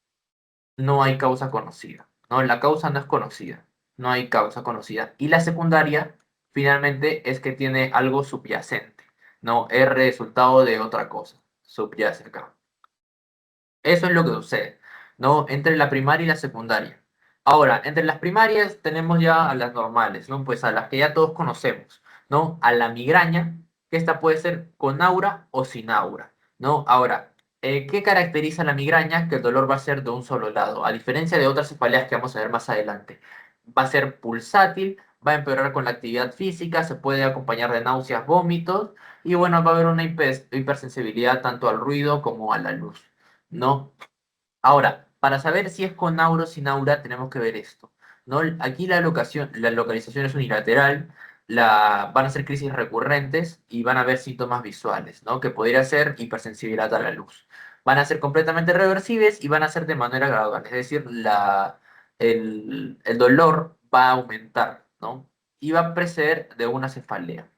no hay causa conocida, ¿no? La causa no es conocida, no hay causa conocida. Y la secundaria finalmente es que tiene algo subyacente, ¿no? Es resultado de otra cosa, subyace acá. Eso es lo que sucede, ¿no? Entre la primaria y la secundaria. Ahora, entre las primarias tenemos ya a las normales, ¿no? Pues a las que ya todos conocemos, ¿no? A la migraña, que esta puede ser con aura o sin aura, ¿no? Ahora, ¿qué caracteriza la migraña? Que el dolor va a ser de un solo lado, a diferencia de otras cefaleas que vamos a ver más adelante. Va a ser pulsátil, va a empeorar con la actividad física, se puede acompañar de náuseas, vómitos, y bueno, va a haber una hipersensibilidad tanto al ruido como a la luz. ¿No? Ahora, para saber si es con aura o sin aura, tenemos que ver esto, ¿no? Aquí la localización es unilateral, van a ser crisis recurrentes y van a haber síntomas visuales, ¿no? Que podría ser hipersensibilidad a la luz. Van a ser completamente reversibles y van a ser de manera gradual, es decir, el dolor va a aumentar, ¿no? Y va a preceder de una cefalea.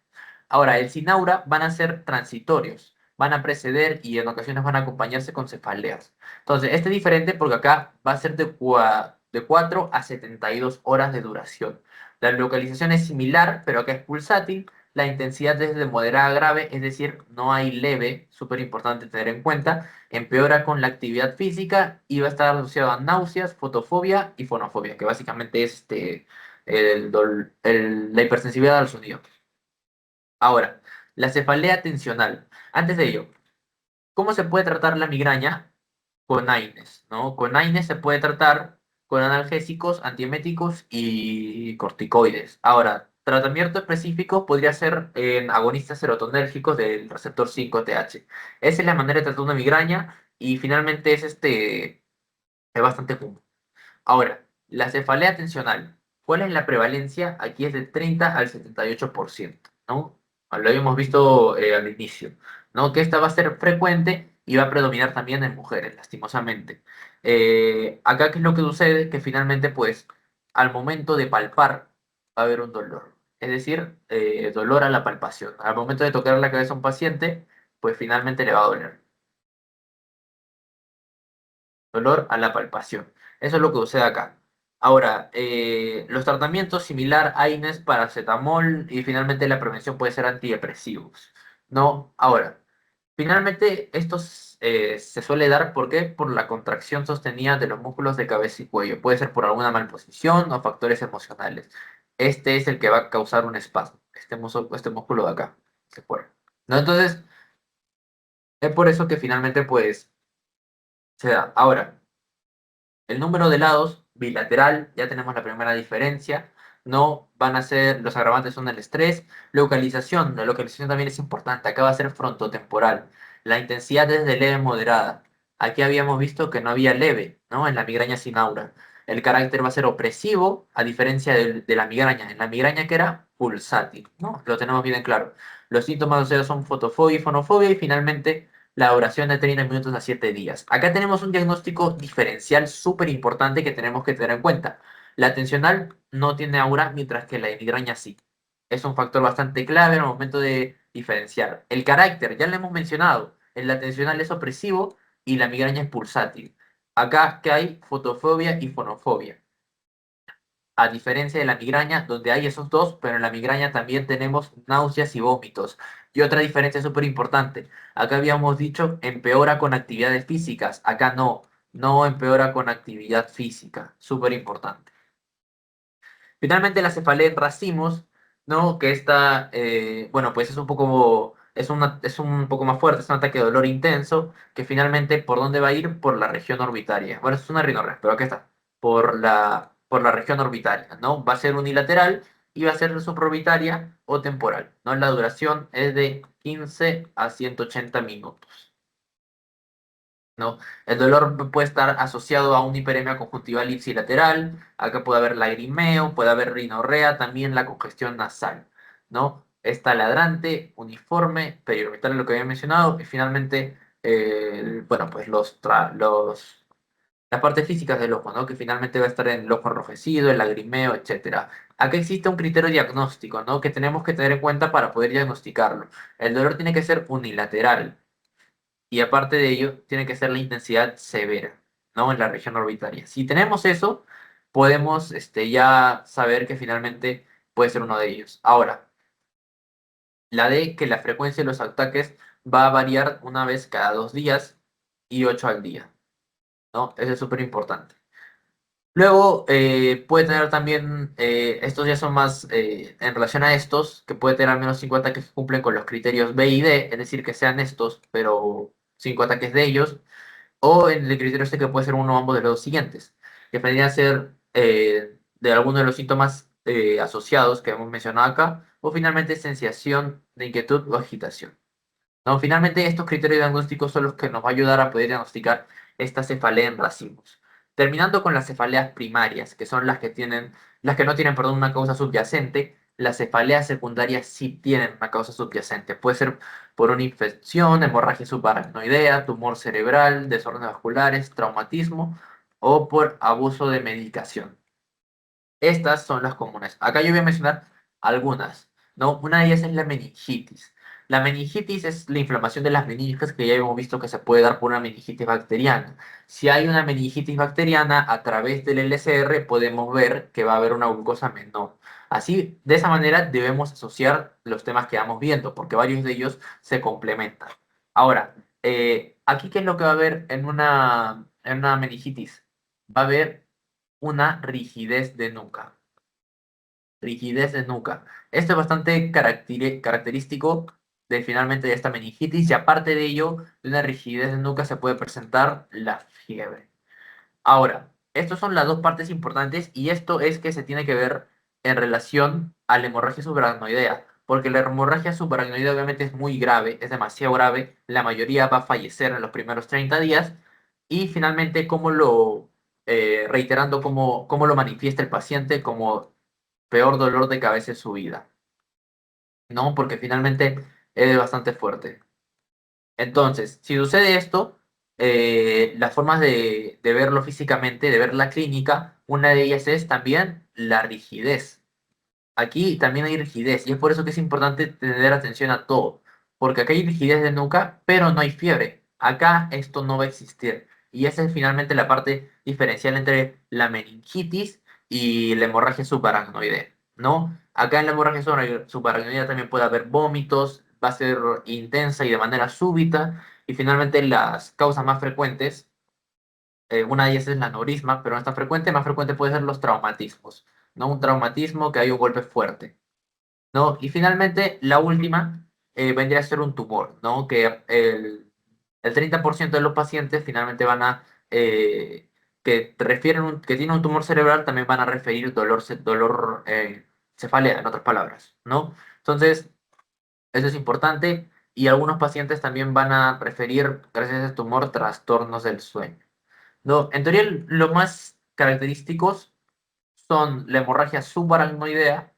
Ahora, el sin aura van a ser transitorios, van a preceder y en ocasiones van a acompañarse con cefaleas. Entonces, este es diferente porque acá va a ser de 4 a 72 horas de duración. La localización es similar, pero acá es pulsátil. La intensidad es de moderada a grave, es decir, no hay leve, súper importante tener en cuenta. Empeora con la actividad física y va a estar asociado a náuseas, fotofobia y fonofobia, que básicamente es la hipersensibilidad al sonido. Ahora, la cefalea tensional. Antes de ello, ¿cómo se puede tratar la migraña? Con AINES, ¿no? Con AINES se puede tratar con analgésicos, antieméticos y corticoides. Ahora, tratamiento específico podría ser en agonistas serotonérgicos del receptor 5-TH. Esa es la manera de tratar una migraña y finalmente es bastante común. Ahora, la cefalea tensional. ¿Cuál es la prevalencia? Aquí es del 30 al 78%, ¿no? Lo habíamos visto al inicio, ¿no? Que esta va a ser frecuente y va a predominar también en mujeres, lastimosamente. Acá, ¿qué es lo que sucede? Que finalmente, pues, al momento de palpar, va a haber un dolor. Es decir, dolor a la palpación. Al momento de tocar la cabeza a un paciente, pues finalmente le va a doler. Dolor a la palpación. Eso es lo que sucede acá. Ahora, los tratamientos similar a AINES, paracetamol y finalmente la prevención puede ser antidepresivos. ¿No? Ahora, finalmente estos se suele dar ¿por qué? Por la contracción sostenida de los músculos de cabeza y cuello. Puede ser por alguna malposición o factores emocionales. Este es el que va a causar un espasmo. Este músculo de acá. Se fuera. ¿No? Entonces, es por eso que finalmente pues se da. Ahora. El número de lados bilateral, ya tenemos la primera diferencia. No van a ser, los agravantes son el estrés. Localización, la localización también es importante. Acá va a ser frontotemporal. La intensidad es de leve moderada. Aquí habíamos visto que no había leve, ¿no? En la migraña sin aura. El carácter va a ser opresivo, a diferencia de la migraña. En la migraña que era pulsátil, ¿no? Lo tenemos bien en claro. Los síntomas asociados son fotofobia y fonofobia y finalmente la duración de 30 minutos a 7 días. Acá tenemos un diagnóstico diferencial súper importante que tenemos que tener en cuenta. La tensional no tiene aura, mientras que la de migraña sí. Es un factor bastante clave en el momento de diferenciar. El carácter, ya lo hemos mencionado. En la tensional es opresivo y la migraña es pulsátil. Acá que hay fotofobia y fonofobia. A diferencia de la migraña, donde hay esos dos, pero en la migraña también tenemos náuseas y vómitos. Y otra diferencia súper importante, acá habíamos dicho empeora con actividades físicas, acá no, no empeora con actividad física, súper importante. Finalmente la cefalea en racimos, ¿no? Que esta, bueno, pues es un poco, es un poco más fuerte, es un ataque de dolor intenso, que finalmente, ¿por dónde va a ir? Por la región orbitaria. Bueno, es una rinorrea, pero aquí está, por la región orbitaria, ¿no? Va a ser unilateral y va a ser supraorbitaria o temporal, ¿no? La duración es de 15 a 180 minutos. ¿No? El dolor puede estar asociado a una hiperemia conjuntival ipsilateral, acá puede haber lagrimeo, puede haber rinorrea, también la congestión nasal, ¿no? Está ladrante, uniforme, periorbital, lo que había mencionado, y finalmente, bueno, pues las partes físicas del ojo, ¿no? Que finalmente va a estar en el ojo enrojecido, el lagrimeo, etcétera. Acá existe un criterio diagnóstico, ¿no? Que tenemos que tener en cuenta para poder diagnosticarlo. El dolor tiene que ser unilateral y aparte de ello, tiene que ser la intensidad severa, ¿no? En la región orbitaria. Si tenemos eso, podemos ya saber que finalmente puede ser uno de ellos. Ahora, la de que la frecuencia de los ataques va a variar una vez cada 2 días y 8 al día, ¿no? Eso es súper importante. Luego, puede tener también, estos ya son más en relación a estos, que puede tener al menos 5 ataques que cumplen con los criterios B y D, es decir, que sean estos, pero 5 ataques de ellos. O en el criterio este que puede ser uno o ambos de los dos siguientes, que vendría a ser de alguno de los síntomas asociados que hemos mencionado acá, o finalmente sensación de inquietud o agitación. ¿No? Finalmente, estos criterios diagnósticos son los que nos va a ayudar a poder diagnosticar esta cefalea en racimos. Terminando con las cefaleas primarias, que son las que no tienen, perdón, una causa subyacente, las cefaleas secundarias sí tienen una causa subyacente. Puede ser por una infección, hemorragia subaracnoidea, tumor cerebral, desórdenes vasculares, traumatismo o por abuso de medicación. Estas son las comunes. Acá yo voy a mencionar algunas, ¿no? Una de ellas es la meningitis. La meningitis es la inflamación de las meninges que ya hemos visto que se puede dar por una meningitis bacteriana. Si hay una meningitis bacteriana, a través del LCR podemos ver que va a haber una glucosa menor. Así, de esa manera debemos asociar los temas que vamos viendo, porque varios de ellos se complementan. Ahora, aquí, ¿qué es lo que va a haber en una meningitis? Va a haber una rigidez de nuca. Rigidez de nuca. Esto es bastante característico de finalmente de esta meningitis y aparte de ello, de una rigidez de nuca se puede presentar la fiebre. Ahora, estas son las dos partes importantes y esto es que se tiene que ver en relación a la hemorragia subaracnoidea, porque la hemorragia subaracnoidea obviamente es muy grave, es demasiado grave, la mayoría va a fallecer en los primeros 30 días y finalmente reiterando cómo lo manifiesta el paciente como peor dolor de cabeza en su vida, ¿no? Porque finalmente es bastante fuerte. Entonces, si sucede esto, las formas de verlo físicamente, de ver la clínica, una de ellas es también la rigidez. Aquí también hay rigidez y es por eso que es importante tener atención a todo, porque acá hay rigidez de nuca, pero no hay fiebre. Acá esto no va a existir. Y esa es finalmente la parte diferencial entre la meningitis y la hemorragia subaracnoidea, ¿no? Acá en la hemorragia subaracnoidea también puede haber vómitos, va a ser intensa y de manera súbita. Y finalmente las causas más frecuentes, una de ellas es el aneurisma, pero no es tan frecuente, más frecuente puede ser los traumatismos, ¿no? Un traumatismo que hay un golpe fuerte. ¿No? Y finalmente, la última vendría a ser un tumor, ¿no? Que el 30% de los pacientes finalmente que refieren que tienen un tumor cerebral, también van a referir dolor cefalea, en otras palabras, ¿no? Entonces, eso es importante y algunos pacientes también van a referir, gracias a ese tumor, trastornos del sueño, ¿no? En teoría, lo más característicos son la hemorragia subaracnoidea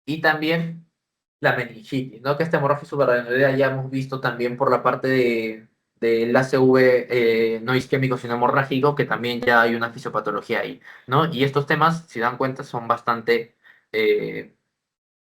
y también la meningitis, ¿no? Que esta hemorragia subaracnoidea ya hemos visto también por la parte del ACV no isquémico sino hemorrágico, que también ya hay una fisiopatología ahí, ¿no? Y estos temas, si dan cuenta, son bastante eh,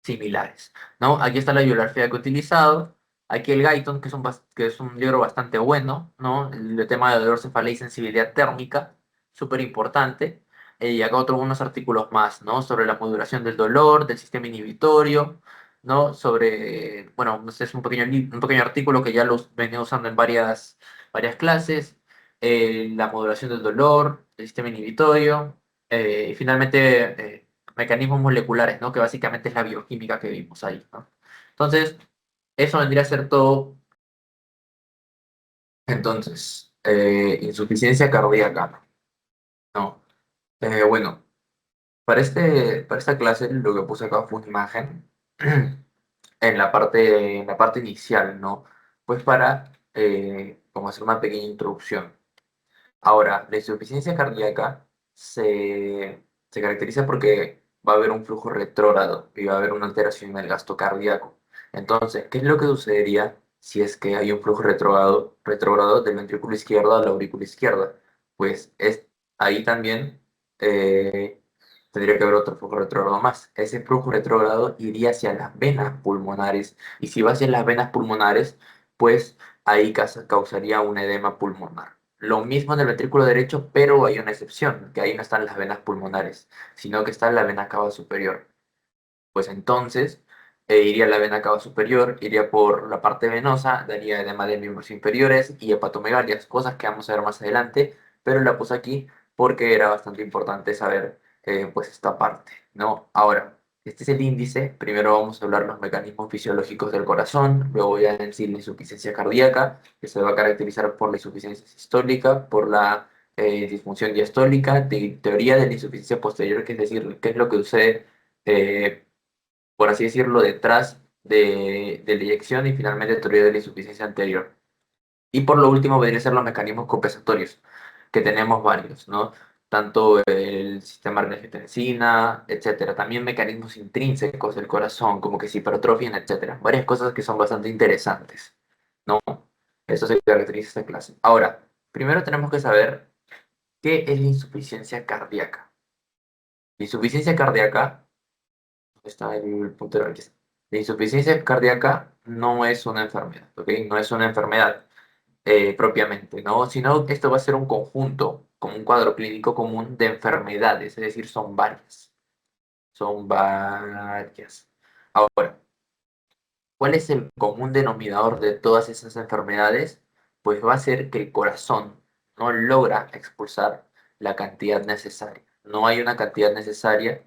similares, ¿no? Aquí está la bibliografía que he utilizado, aquí el Guyton, que es un libro bastante bueno, ¿no? El tema de dolor, cefalea y sensibilidad térmica, súper importante. Y acá unos artículos más, ¿no? Sobre la modulación del dolor, del sistema inhibitorio, ¿no? Sobre, bueno, este es un pequeño artículo que ya los venía usando en varias clases, la modulación del dolor, el sistema inhibitorio, y finalmente mecanismos moleculares, ¿no? Que básicamente es la bioquímica que vimos ahí, ¿no? Entonces, eso vendría a ser todo. Entonces, insuficiencia cardíaca, ¿no? Bueno, para esta clase lo que puse acá fue una imagen en la parte inicial, ¿no? Pues para como hacer una pequeña introducción. Ahora, la insuficiencia cardíaca se caracteriza porque va a haber un flujo retrógrado y va a haber una alteración en el gasto cardíaco. Entonces, ¿qué es lo que sucedería si es que hay un flujo retrógrado del ventrículo izquierdo a la aurícula izquierda? Pues ahí también eh, tendría que haber otro flujo retrógrado más. Ese flujo retrógrado iría hacia las venas pulmonares y si va hacia las venas pulmonares, pues ahí causaría un edema pulmonar. Lo mismo en el ventrículo derecho, pero hay una excepción, que ahí no están las venas pulmonares, sino que está la vena cava superior. Pues entonces iría la vena cava superior, iría por la parte venosa, daría edema de miembros inferiores y hepatomegalias, cosas que vamos a ver más adelante, pero la puse aquí porque era bastante importante saber pues esta parte, ¿no? Ahora, este es el índice, primero vamos a hablar los mecanismos fisiológicos del corazón, luego voy a decir la insuficiencia cardíaca, que se va a caracterizar por la insuficiencia sistólica, por la disfunción diastólica, teoría de la insuficiencia posterior, que es decir, qué es lo que sucede por así decirlo, detrás de la eyección y finalmente teoría de la insuficiencia anterior. Y por lo último vendría a ser los mecanismos compensatorios, que tenemos varios, ¿no? tanto el sistema de angiotensina, etcétera. También mecanismos intrínsecos del corazón, como que se hipertrofian, etcétera. Varias cosas que son bastante interesantes, ¿no? Eso se caracteriza esta clase. Ahora, primero tenemos que saber qué es la insuficiencia cardíaca. La insuficiencia cardíaca, ¿dónde está el puntero? Aquí está. La insuficiencia cardíaca no es una enfermedad, ¿ok? No es una enfermedad propiamente, ¿no? Sino que esto va a ser un conjunto, como un cuadro clínico común de enfermedades, es decir, son varias. Son varias. Ahora, ¿cuál es el común denominador de todas esas enfermedades? Pues va a ser que el corazón no logra expulsar la cantidad necesaria. No hay una cantidad necesaria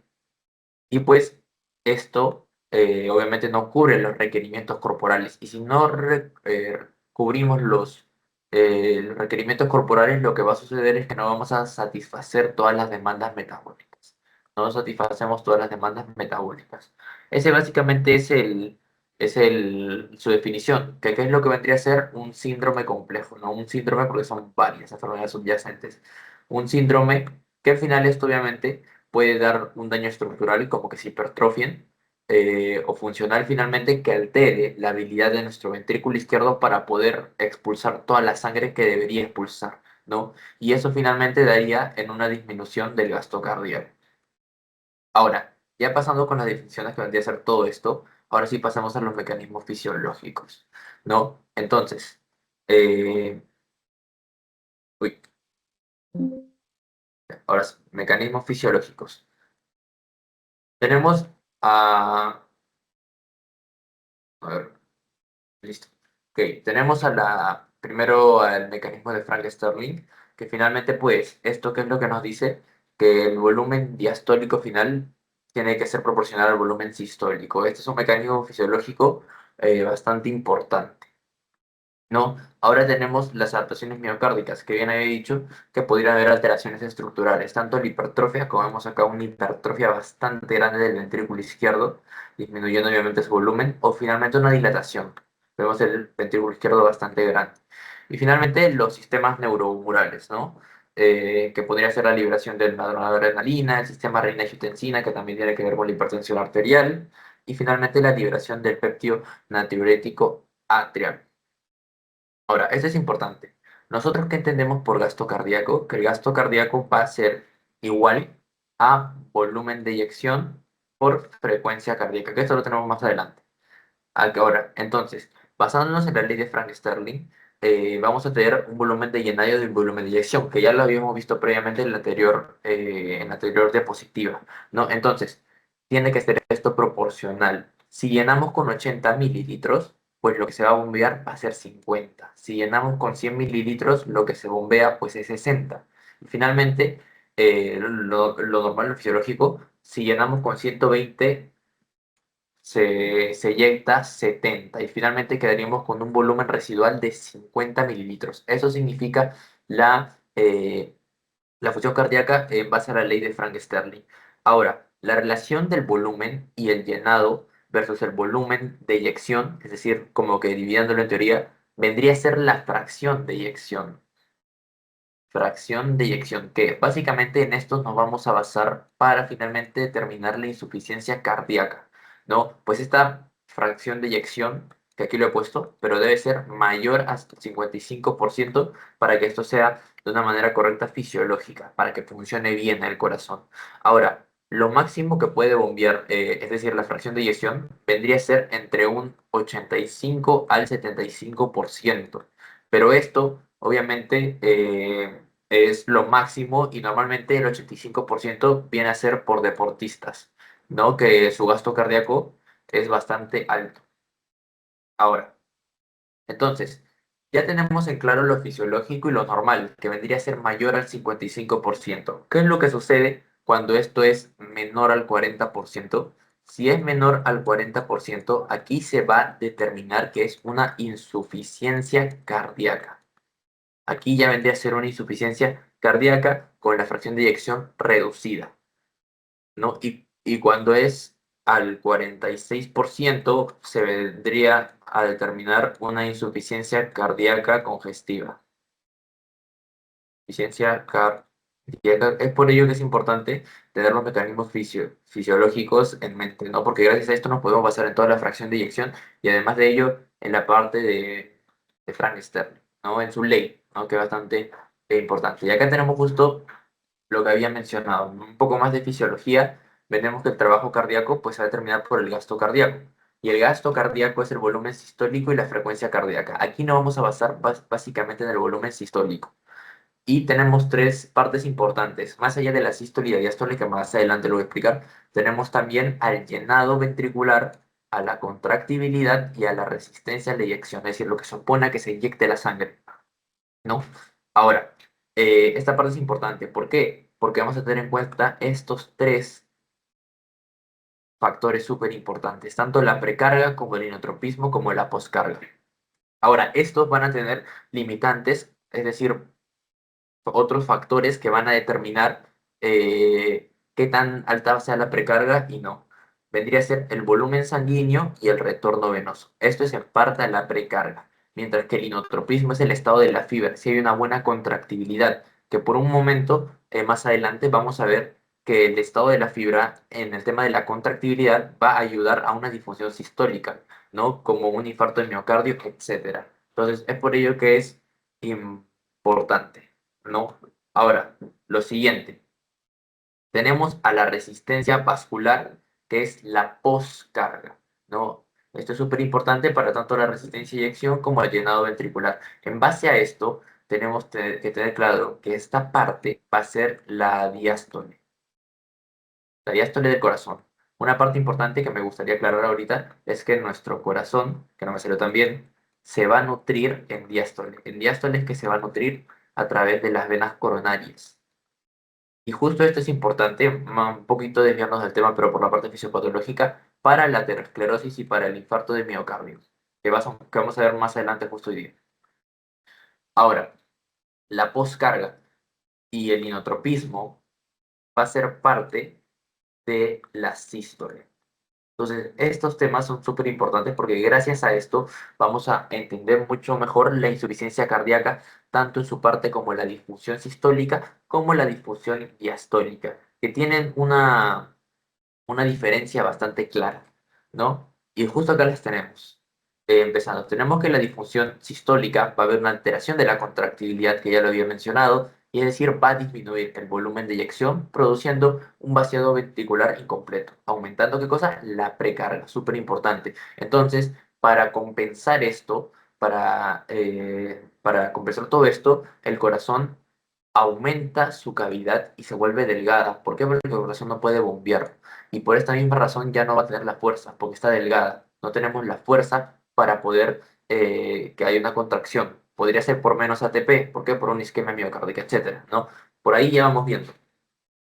y pues esto obviamente no cubre los requerimientos corporales. Y si no cubrimos los requerimientos corporales, lo que va a suceder es que no vamos a satisfacer todas las demandas metabólicas. No satisfacemos todas las demandas metabólicas. Ese básicamente es su definición, que qué es lo que vendría a ser un síndrome complejo, ¿no? Un síndrome porque son varias enfermedades subyacentes. Un síndrome que al final esto obviamente puede dar un daño estructural como que se hipertrofien o funcional finalmente que altere la habilidad de nuestro ventrículo izquierdo para poder expulsar toda la sangre que debería expulsar, ¿no? Y eso finalmente daría en una disminución del gasto cardíaco. Ahora, ya pasando con las definiciones que vendría a ser todo esto, ahora sí pasamos a los mecanismos fisiológicos, ¿no? Entonces, eh, uy, ahora sí, mecanismos fisiológicos. Tenemos a ver, listo. Ok, tenemos primero al mecanismo de Frank Starling, que finalmente, pues, esto que es lo que nos dice que el volumen diastólico final tiene que ser proporcional al volumen sistólico. Este es un mecanismo fisiológico bastante importante. ¿No? Ahora tenemos las adaptaciones miocárdicas, que bien había dicho que podrían haber alteraciones estructurales, tanto la hipertrofia, como vemos acá, una hipertrofia bastante grande del ventrículo izquierdo, disminuyendo obviamente su volumen, o finalmente una dilatación. Vemos el ventrículo izquierdo bastante grande. Y finalmente los sistemas neurohumorales, ¿no? Que podría ser la liberación de la adrenalina, el sistema renina-angiotensina, que también tiene que ver con la hipertensión arterial, y finalmente la liberación del péptido natriurético atrial. Ahora, esto es importante. Nosotros qué entendemos por gasto cardíaco, que el gasto cardíaco va a ser igual a volumen de eyección por frecuencia cardíaca, que esto lo tenemos más adelante. Ahora, entonces, basándonos en la ley de Frank Sterling, vamos a tener un volumen de llenado y un volumen de eyección, que ya lo habíamos visto previamente en la anterior diapositiva, ¿no? Entonces, tiene que ser esto proporcional. Si llenamos con 80 mililitros, pues lo que se va a bombear va a ser 50. Si llenamos con 100 mililitros, lo que se bombea pues es 60. Y finalmente, lo normal, lo fisiológico, si llenamos con 120 se eyecta 70 y finalmente quedaríamos con un volumen residual de 50 mililitros. Eso significa la función cardíaca en base a la ley de Frank Sterling. Ahora, la relación del volumen y el llenado versus el volumen de eyección, es decir, como que dividiéndolo en teoría, vendría a ser la fracción de eyección. Fracción de eyección, que básicamente en esto nos vamos a basar para finalmente determinar la insuficiencia cardíaca, ¿no? Pues esta fracción de eyección, que aquí lo he puesto, pero debe ser mayor hasta el 55% para que esto sea de una manera correcta fisiológica, para que funcione bien el corazón. Ahora, lo máximo que puede bombear, es decir, la fracción de eyección, vendría a ser entre un 85 al 75%. Pero esto, obviamente, es lo máximo y normalmente el 85% viene a ser por deportistas, ¿no? Que su gasto cardíaco es bastante alto. Ahora, entonces, ya tenemos en claro lo fisiológico y lo normal, que vendría a ser mayor al 55%. ¿Qué es lo que sucede cuando esto es menor al 40%? Si es menor al 40%, aquí se va a determinar que es una insuficiencia cardíaca. Aquí ya vendría a ser una insuficiencia cardíaca con la fracción de eyección reducida, ¿no? Y cuando es al 46% se vendría a determinar una insuficiencia cardíaca congestiva. Insuficiencia cardíaca. Y es por ello que es importante tener los mecanismos fisiológicos en mente, ¿no? Porque gracias a esto nos podemos basar en toda la fracción de eyección y además de ello en la parte de Frank Stern, ¿no? En su ley, ¿no? Que es bastante importante. Y acá tenemos justo lo que había mencionado, un poco más de fisiología, veremos que el trabajo cardíaco pues, se va a determinar por el gasto cardíaco. Y el gasto cardíaco es el volumen sistólico y la frecuencia cardíaca. Aquí nos vamos a basar básicamente en el volumen sistólico. Y tenemos tres partes importantes. Más allá de la sístole y la diástole, que más adelante lo voy a explicar, tenemos también al llenado ventricular, a la contractibilidad y a la resistencia a la eyección, es decir, lo que supone a que se inyecte la sangre, ¿no? Ahora, esta parte es importante. ¿Por qué? Porque vamos a tener en cuenta estos tres factores súper importantes, tanto la precarga como el inotropismo como la poscarga. Ahora, estos van a tener limitantes, es decir, otros factores que van a determinar qué tan alta sea la precarga y no. Vendría a ser el volumen sanguíneo y el retorno venoso. Esto es en parte de la precarga, mientras que el inotropismo es el estado de la fibra. Si hay una buena contractibilidad, que por un momento más adelante vamos a ver que el estado de la fibra en el tema de la contractibilidad va a ayudar a una disfunción sistólica, ¿no? Como un infarto de miocardio, etcétera. Entonces, es por ello que es importante. ¿No? Ahora, lo siguiente, tenemos a la resistencia vascular, que es la poscarga, ¿no? Esto es súper importante para tanto la resistencia a eyección como el llenado ventricular. En base a esto, tenemos que tener claro que esta parte va a ser la diástole del corazón. Una parte importante que me gustaría aclarar ahorita es que nuestro corazón, que no me salió tan bien, se va a nutrir en diástole. En diástole es que se va a nutrir a través de las venas coronarias. Y justo esto es importante, un poquito desviarnos del tema, pero por la parte fisiopatológica, para la aterosclerosis y para el infarto de miocardio, que vamos a ver más adelante justo hoy día. Ahora, la poscarga y el inotropismo va a ser parte de la sístole. Entonces, estos temas son súper importantes porque gracias a esto vamos a entender mucho mejor la insuficiencia cardíaca, tanto en su parte como la disfunción sistólica, como la disfunción diastólica, que tienen una diferencia bastante clara, ¿no? Y justo acá las tenemos. Empezando, tenemos que la disfunción sistólica va a haber una alteración de la contractibilidad que ya lo había mencionado, y es decir, va a disminuir el volumen de eyección, produciendo un vaciado ventricular incompleto, aumentando ¿qué cosa? La precarga, súper importante. Entonces, para compensar esto, para compensar todo esto, el corazón aumenta su cavidad y se vuelve delgada. ¿Por qué? Porque el corazón no puede bombear. Y por esta misma razón ya no va a tener la fuerza, porque está delgada. No tenemos la fuerza para poder que haya una contracción. Podría ser por menos ATP, ¿por qué? Por una isquemia miocárdica, etcétera, ¿no? Por ahí ya vamos viendo.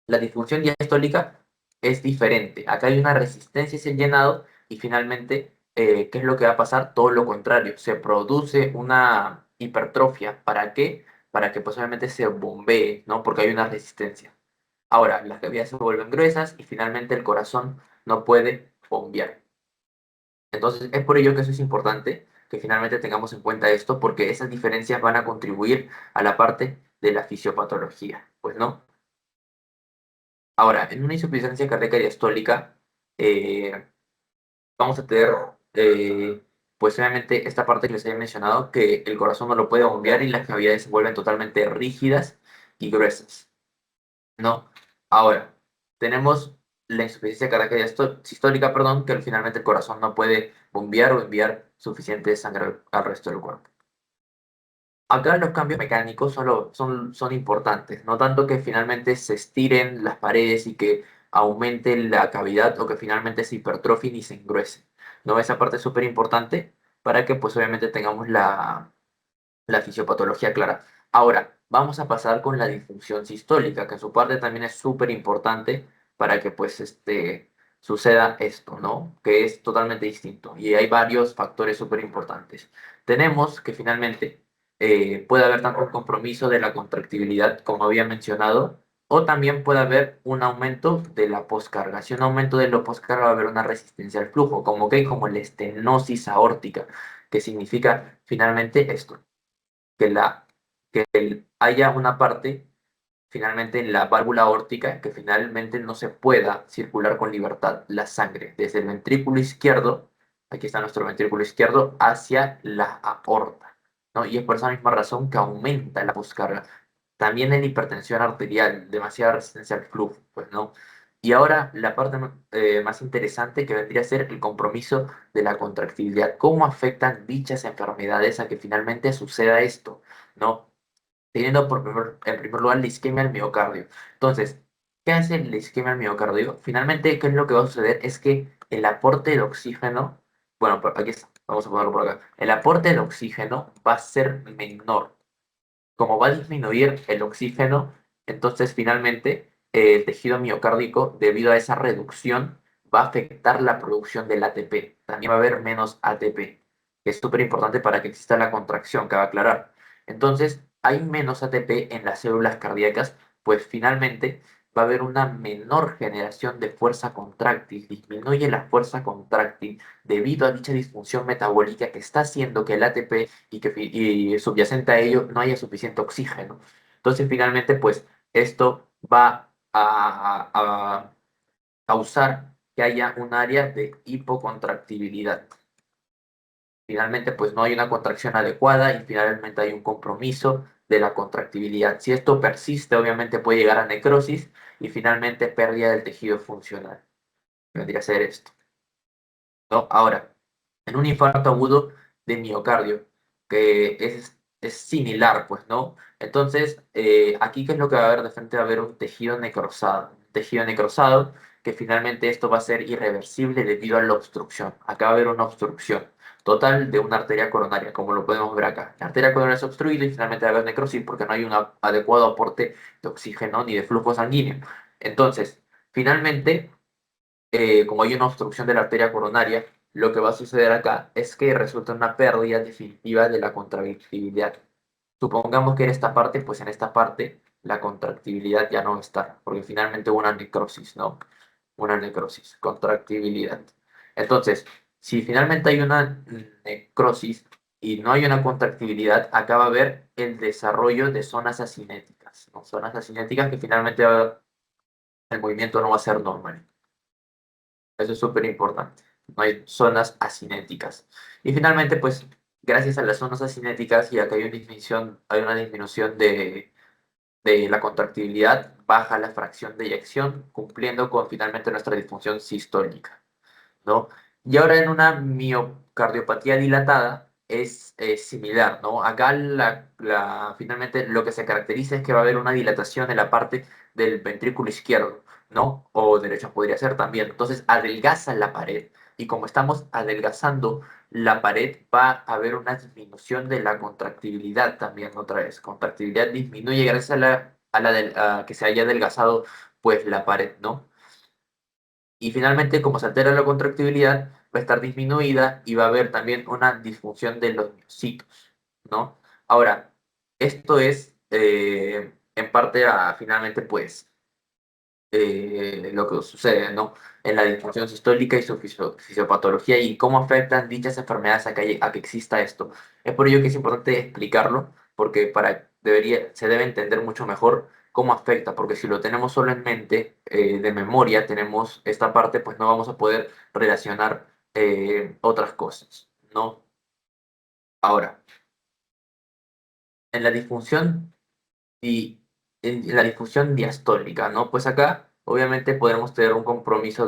La disfunción diastólica es diferente. Acá hay una resistencia hacia el llenado y finalmente, ¿qué es lo que va a pasar? Todo lo contrario. Se produce una hipertrofia. ¿Para qué? Para que posiblemente se bombee, ¿no? Porque hay una resistencia. Ahora, las cavidades se vuelven gruesas y finalmente el corazón no puede bombear. Entonces, es por ello que eso es importante, que finalmente tengamos en cuenta esto, porque esas diferencias van a contribuir a la parte de la fisiopatología, pues no. Ahora, en una insuficiencia cardíaca diastólica, eh, vamos a tener, pues obviamente, esta parte que les había mencionado, que el corazón no lo puede bombear y las cavidades se vuelven totalmente rígidas y gruesas, ¿no? Ahora, tenemos la insuficiencia cardíaca sistólica, perdón, que finalmente el corazón no puede bombear o enviar suficiente sangre al resto del cuerpo. Acá los cambios mecánicos son importantes, no tanto que finalmente se estiren las paredes y que aumente la cavidad o que finalmente se hipertrofien y se engruesen. ¿No? Esa parte es súper importante para que pues obviamente tengamos la fisiopatología clara. Ahora, vamos a pasar con la disfunción sistólica, que en su parte también es súper importante para que pues suceda esto, ¿no? Que es totalmente distinto. Y hay varios factores súper importantes. Tenemos que finalmente puede haber tanto un compromiso de la contractibilidad, como había mencionado, o también puede haber un aumento de la poscarga. Si un aumento de la poscarga va a haber una resistencia al flujo, como la estenosis aórtica, que significa finalmente esto que haya una parte finalmente en la válvula aórtica, que finalmente no se pueda circular con libertad la sangre desde el ventrículo izquierdo, aquí está nuestro ventrículo izquierdo, hacia la aorta, ¿no? Y es por esa misma razón que aumenta la poscarga. También en hipertensión arterial, demasiada resistencia al flujo, pues, ¿no? Y ahora la parte más interesante que vendría a ser el compromiso de la contractibilidad. ¿Cómo afectan dichas enfermedades a que finalmente suceda esto? ¿No? Teniendo en primer lugar la isquemia al miocardio. Entonces, ¿qué hace la isquemia al miocardio? Finalmente, ¿qué es lo que va a suceder? Es que el aporte de oxígeno, bueno, aquí está, vamos a ponerlo por acá, el aporte de oxígeno va a ser menor. Como va a disminuir el oxígeno, entonces finalmente el tejido miocárdico, debido a esa reducción, va a afectar la producción del ATP. También va a haber menos ATP, que es súper importante para que exista la contracción, cabe aclarar. Entonces, hay menos ATP en las células cardíacas, pues finalmente va a haber una menor generación de fuerza contráctil, disminuye la fuerza contráctil debido a dicha disfunción metabólica que está haciendo que el ATP y subyacente a ello no haya suficiente oxígeno. Entonces, finalmente, pues esto va a causar que haya un área de hipocontractibilidad. Finalmente, pues no hay una contracción adecuada y finalmente hay un compromiso de la contractibilidad. Si esto persiste, obviamente puede llegar a necrosis y finalmente pérdida del tejido funcional. Vendría a ser esto, ¿no? Ahora, en un infarto agudo de miocardio, que es similar, pues, ¿no? Entonces, aquí, ¿qué es lo que va a haber? De frente va a haber un tejido necrosado, que finalmente esto va a ser irreversible debido a la obstrucción. Acá va a haber una obstrucción total de una arteria coronaria, como lo podemos ver acá. La arteria coronaria es obstruida y finalmente va a haber necrosis porque no hay un adecuado aporte de oxígeno ni de flujo sanguíneo. Entonces, finalmente como hay una obstrucción de la arteria coronaria, lo que va a suceder acá es que resulta una pérdida definitiva de la contractibilidad. Supongamos que en esta parte, pues en esta parte la contractibilidad ya no va a estar, porque finalmente hubo una necrosis, ¿no? Una necrosis, contractibilidad. Entonces, si finalmente hay una necrosis y no hay una contractibilidad, acá va a haber el desarrollo de zonas asinéticas, ¿no? Zonas asinéticas que finalmente el movimiento no va a ser normal. Eso es súper importante. No hay zonas asinéticas. Y finalmente, pues, gracias a las zonas asinéticas y a que hay una disminución de la contractibilidad, baja la fracción de eyección, cumpliendo con finalmente nuestra disfunción sistólica, ¿no? Y ahora en una miocardiopatía dilatada es similar, ¿no? Acá finalmente lo que se caracteriza es que va a haber una dilatación en la parte del ventrículo izquierdo, ¿no? O derecho podría ser también. Entonces adelgaza la pared y como estamos adelgazando la pared va a haber una disminución de la contractibilidad también otra vez. Contractibilidad disminuye gracias a que se haya adelgazado pues la pared, ¿no? Y finalmente, como se altera la contractibilidad, va a estar disminuida y va a haber también una disfunción de los miocitos, ¿no? Ahora, esto es en parte finalmente, pues, lo que sucede, ¿no? En la disfunción sistólica y su fisiopatología y cómo afectan dichas enfermedades a que exista esto. Es por ello que es importante explicarlo, porque se debe entender mucho mejor cómo afecta, porque si lo tenemos solo en mente, de memoria, tenemos esta parte, pues no vamos a poder relacionar otras cosas, ¿no? Ahora, en la disfunción y en la disfunción diastólica, ¿no? Pues acá obviamente podemos tener un compromiso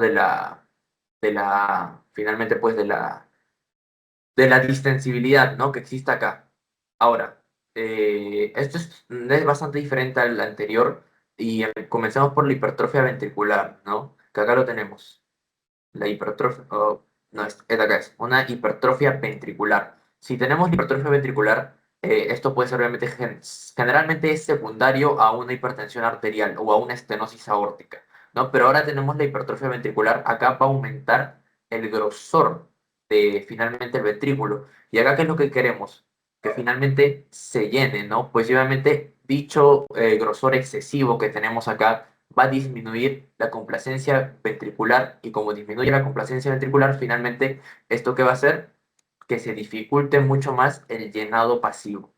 finalmente pues de la distensibilidad, ¿no? Que existe acá. Ahora, esto es bastante diferente al anterior y comencemos por la hipertrofia ventricular, ¿no? Que acá lo tenemos. La hipertrofia, no, es acá, es una hipertrofia ventricular. Si tenemos hipertrofia ventricular, esto puede ser obviamente, generalmente es secundario a una hipertensión arterial o a una estenosis aórtica, ¿no? Pero ahora tenemos la hipertrofia ventricular, acá va a aumentar el grosor de finalmente el ventrículo. Y acá, ¿qué es lo que queremos? Que finalmente se llene, ¿no? Pues obviamente dicho grosor excesivo que tenemos acá va a disminuir la complacencia ventricular y como disminuye la complacencia ventricular, finalmente, ¿esto qué va a hacer? Que se dificulte mucho más el llenado pasivo.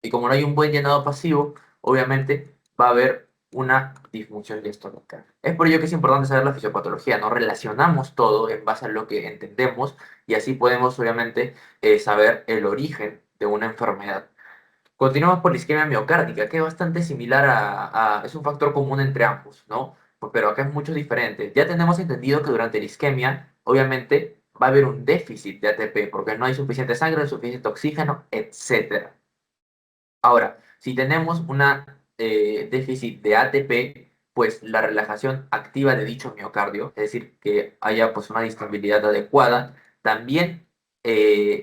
Y como no hay un buen llenado pasivo, obviamente va a haber una disfunción diastólica. Es por ello que es importante saber la fisiopatología, ¿no? Relacionamos todo en base a lo que entendemos y así podemos obviamente saber el origen de una enfermedad. Continuamos por la isquemia miocárdica, que es bastante similar es un factor común entre ambos, ¿no? Pero acá es mucho diferente. Ya tenemos entendido que durante la isquemia, obviamente, va a haber un déficit de ATP, porque no hay suficiente sangre, suficiente oxígeno, etcétera. Ahora, si tenemos una déficit de ATP, pues la relajación activa de dicho miocardio, es decir, que haya pues una disponibilidad adecuada, también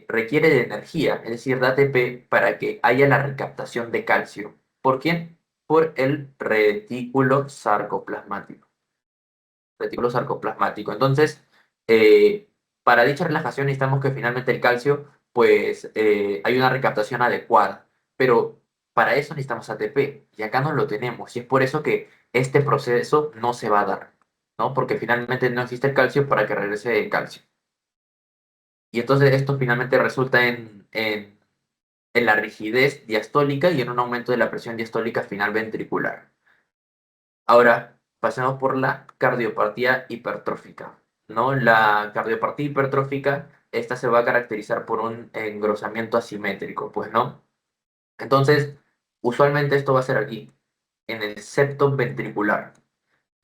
requiere de energía, es decir, de ATP para que haya la recaptación de calcio. ¿Por quién? Por el retículo sarcoplasmático. Retículo sarcoplasmático. Entonces, eh, para dicha relajación necesitamos que finalmente el calcio, pues, hay una recaptación adecuada. Pero para eso necesitamos ATP y acá no lo tenemos. Y es por eso que este proceso no se va a dar, ¿no? Porque finalmente no existe el calcio para que regrese el calcio. Y entonces esto finalmente resulta en la rigidez diastólica y en un aumento de la presión diastólica final ventricular. Ahora, pasemos por la cardiopatía hipertrófica, ¿no? La cardiopatía hipertrófica, esta se va a caracterizar por un engrosamiento asimétrico, pues, ¿no? Entonces, usualmente esto va a ser aquí, en el septo ventricular,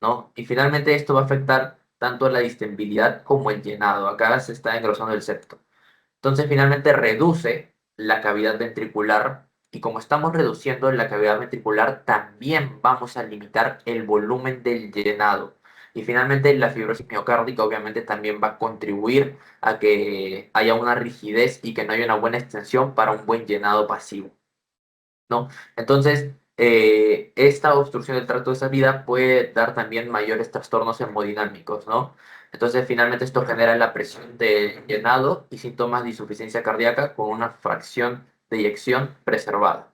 ¿no? Y finalmente esto va a afectar tanto la distensibilidad como el llenado. Acá se está engrosando el septo. Entonces finalmente reduce la cavidad ventricular y como estamos reduciendo la cavidad ventricular, también vamos a limitar el volumen del llenado. Y finalmente la fibrosis miocárdica obviamente también va a contribuir a que haya una rigidez y que no haya una buena extensión para un buen llenado pasivo, ¿no? Entonces, esta obstrucción del tracto de salida puede dar también mayores trastornos hemodinámicos, ¿no? Entonces, finalmente esto genera la presión de llenado y síntomas de insuficiencia cardíaca con una fracción de eyección preservada.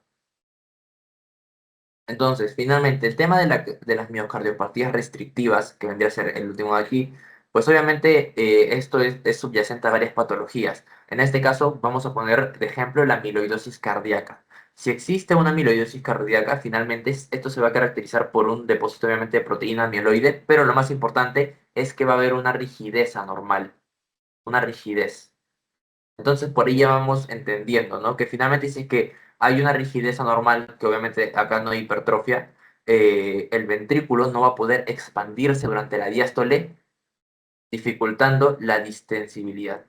Entonces, finalmente, el tema de las miocardiopatías restrictivas, que vendría a ser el último de aquí, pues obviamente esto es subyacente a varias patologías. En este caso, vamos a poner de ejemplo la amiloidosis cardíaca. Si existe una amiloidosis cardíaca, finalmente esto se va a caracterizar por un depósito obviamente de proteína amiloide, pero lo más importante es que va a haber una rigidez anormal, una rigidez. Entonces, por ahí ya vamos entendiendo, ¿no? Que finalmente dice que hay una rigidez anormal, que obviamente acá no hay hipertrofia, el ventrículo no va a poder expandirse durante la diástole, dificultando la distensibilidad.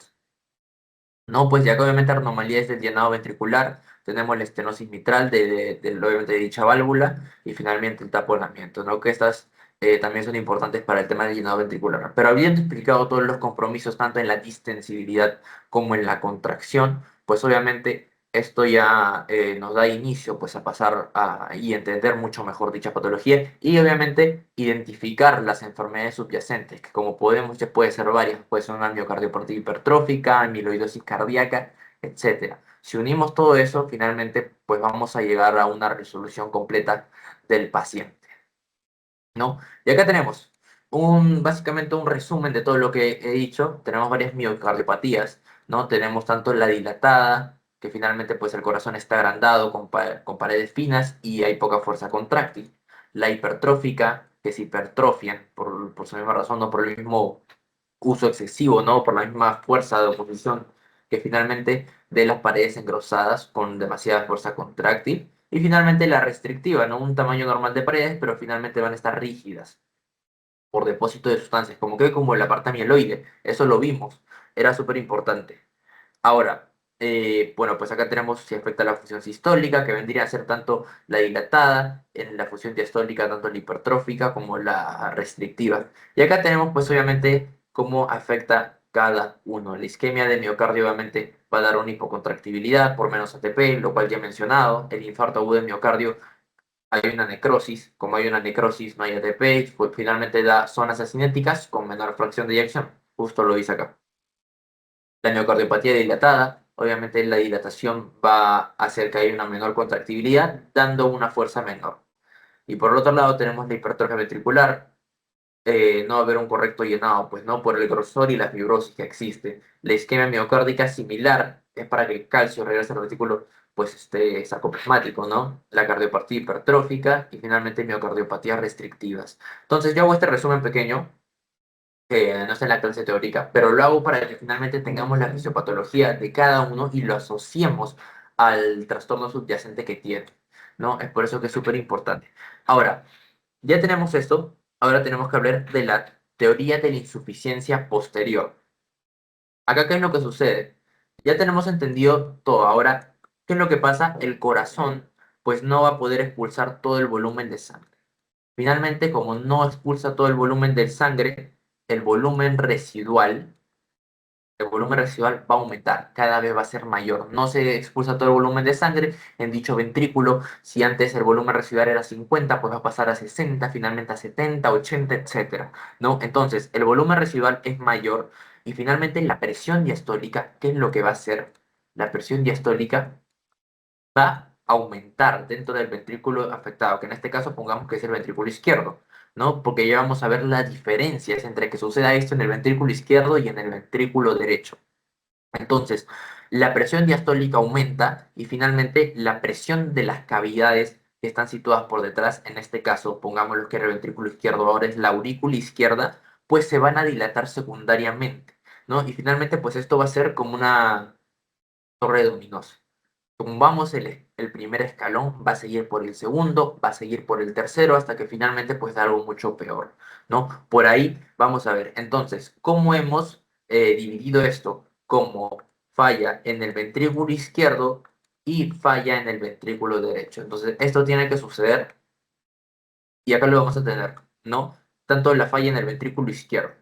No, pues ya que obviamente anomalías del llenado ventricular, tenemos la estenosis mitral obviamente de dicha válvula y finalmente el taponamiento, ¿no? Que estas también son importantes para el tema del llenado ventricular. Pero habiendo explicado todos los compromisos, tanto en la distensibilidad como en la contracción, pues obviamente esto ya nos da inicio pues a pasar y entender mucho mejor dicha patología y obviamente identificar las enfermedades subyacentes, que como podemos ya puede ser varias, puede ser una miocardiopatía hipertrófica, amiloidosis cardíaca, etcétera. Si unimos todo eso, finalmente pues vamos a llegar a una resolución completa del paciente, ¿no? Y acá tenemos básicamente un resumen de todo lo que he dicho. Tenemos varias miocardiopatías, ¿no? Tenemos tanto la dilatada, que finalmente pues el corazón está agrandado con paredes finas y hay poca fuerza contráctil. La hipertrófica, que se hipertrofian por su misma razón, no por el mismo uso excesivo, ¿no? Por la misma fuerza de oposición que finalmente de las paredes engrosadas con demasiada fuerza contráctil. Y finalmente la restrictiva, ¿no? Un tamaño normal de paredes, pero finalmente van a estar rígidas por depósito de sustancias, como la parte amiloide. Eso lo vimos, era súper importante. Ahora, bueno, pues acá tenemos si afecta la función sistólica, que vendría a ser tanto la dilatada, en la función diastólica, tanto la hipertrófica como la restrictiva. Y acá tenemos, pues obviamente, cómo afecta cada uno. La isquemia de miocardio, obviamente, va a dar una hipocontractibilidad por menos ATP, lo cual ya he mencionado. El infarto agudo de miocardio, hay una necrosis. Como hay una necrosis, no hay ATP, pues finalmente da zonas acinéticas con menor fracción de eyección. Justo lo dice acá. La miocardiopatía dilatada, obviamente la dilatación va a hacer que haya una menor contractibilidad, dando una fuerza menor. Y por el otro lado tenemos la hipertrofia ventricular, no va a haber un correcto llenado, pues no por el grosor y la fibrosis que existe. La isquemia miocárdica similar es para que el calcio regrese al retículo, pues sarcoplasmático, ¿no? La cardiopatía hipertrófica y finalmente miocardiopatías restrictivas. Entonces yo hago este resumen pequeño, que no está en la clase teórica, pero lo hago para que finalmente tengamos la fisiopatología de cada uno y lo asociemos al trastorno subyacente que tiene, ¿no? Es por eso que es súper importante. Ahora, ya tenemos esto, ahora tenemos que hablar de la teoría de la insuficiencia posterior. Acá, ¿qué es lo que sucede? Ya tenemos entendido todo. Ahora, ¿qué es lo que pasa? El corazón, pues no va a poder expulsar todo el volumen de sangre. Finalmente, como no expulsa todo el volumen de sangre, el volumen residual el volumen residual va a aumentar, cada vez va a ser mayor. No se expulsa todo el volumen de sangre en dicho ventrículo. Si antes el volumen residual era 50, pues va a pasar a 60, finalmente a 70, 80, etcétera, ¿no? Entonces, el volumen residual es mayor y finalmente la presión diastólica, ¿qué es lo que va a hacer? La presión diastólica va a aumentar dentro del ventrículo afectado, que en este caso pongamos que es el ventrículo izquierdo, ¿no? Porque ya vamos a ver las diferencias entre que suceda esto en el ventrículo izquierdo y en el ventrículo derecho. Entonces, la presión diastólica aumenta y finalmente la presión de las cavidades que están situadas por detrás, en este caso, pongámoslo que era el ventrículo izquierdo, ahora es la aurícula izquierda, pues se van a dilatar secundariamente, ¿no? Y finalmente, pues esto va a ser como una torre dominosa. Tumbamos el primer escalón, va a seguir por el segundo, va a seguir por el tercero, hasta que finalmente pues da algo mucho peor, ¿no? Por ahí vamos a ver. Entonces, ¿cómo hemos dividido esto? Como falla en el ventrículo izquierdo y falla en el ventrículo derecho. Entonces, esto tiene que suceder y acá lo vamos a tener, ¿no? Tanto la falla en el ventrículo izquierdo.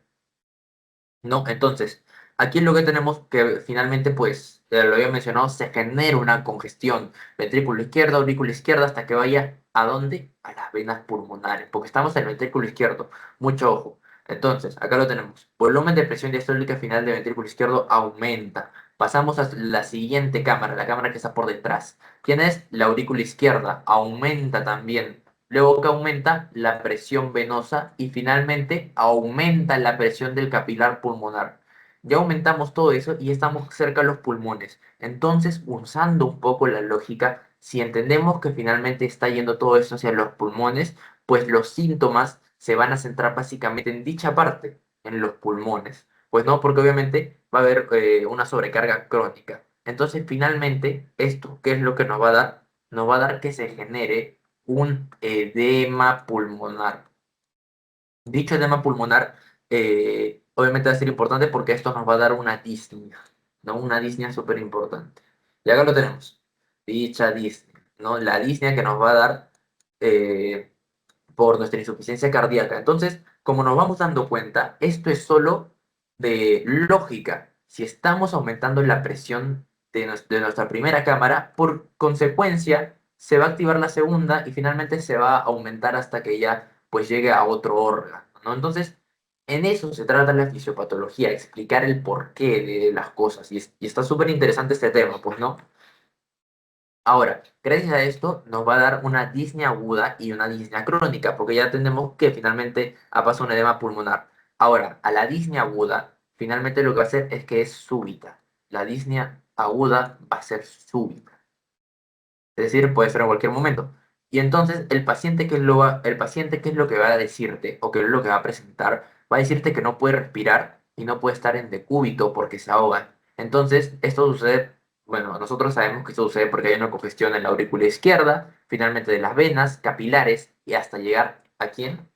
¿No? Entonces, aquí lo que tenemos que finalmente, pues, lo había mencionado, se genera una congestión ventrículo izquierdo, aurícula izquierda, hasta que vaya ¿a dónde? A las venas pulmonares, porque estamos en el ventrículo izquierdo. Mucho ojo. Entonces, acá lo tenemos. Volumen de presión diastólica final del ventrículo izquierdo aumenta. Pasamos a la siguiente cámara, la cámara que está por detrás. ¿Quién es? La aurícula izquierda. Aumenta también. Luego que aumenta la presión venosa y finalmente aumenta la presión del capilar pulmonar. Ya aumentamos todo eso y estamos cerca de los pulmones. Entonces, usando un poco la lógica, si entendemos que finalmente está yendo todo eso hacia los pulmones, pues los síntomas se van a centrar básicamente en dicha parte, en los pulmones. Pues no, porque obviamente va a haber una sobrecarga crónica. Entonces, finalmente, esto, ¿qué es lo que nos va a dar? Nos va a dar que se genere un edema pulmonar. Dicho edema pulmonar, obviamente va a ser importante porque esto nos va a dar una disnea, ¿no? Una disnea súper importante. Y acá lo tenemos, dicha disnea, ¿no? La disnea que nos va a dar eh, por nuestra insuficiencia cardíaca. Entonces, como nos vamos dando cuenta, esto es solo de lógica. Si estamos aumentando la presión de nuestra primera cámara, por consecuencia, se va a activar la segunda y finalmente se va a aumentar hasta que ya pues llegue a otro órgano, ¿no? Entonces, en eso se trata la fisiopatología, explicar el porqué de las cosas. Y está súper interesante este tema, pues, ¿no? Ahora, gracias a esto nos va a dar una disnea aguda y una disnea crónica, porque ya tenemos que finalmente ha pasado un edema pulmonar. Ahora, a la disnea aguda, finalmente lo que va a hacer es que es súbita. La disnea aguda va a ser súbita. Es decir, puede ser en cualquier momento. Y entonces el paciente, ¿qué es lo que va a decirte o qué es lo que va a presentar? Va a decirte que no puede respirar y no puede estar en decúbito porque se ahoga. Entonces, esto sucede, bueno, nosotros sabemos que esto sucede porque hay una congestión en la aurícula izquierda, finalmente de las venas, capilares y hasta llegar ¿a quién?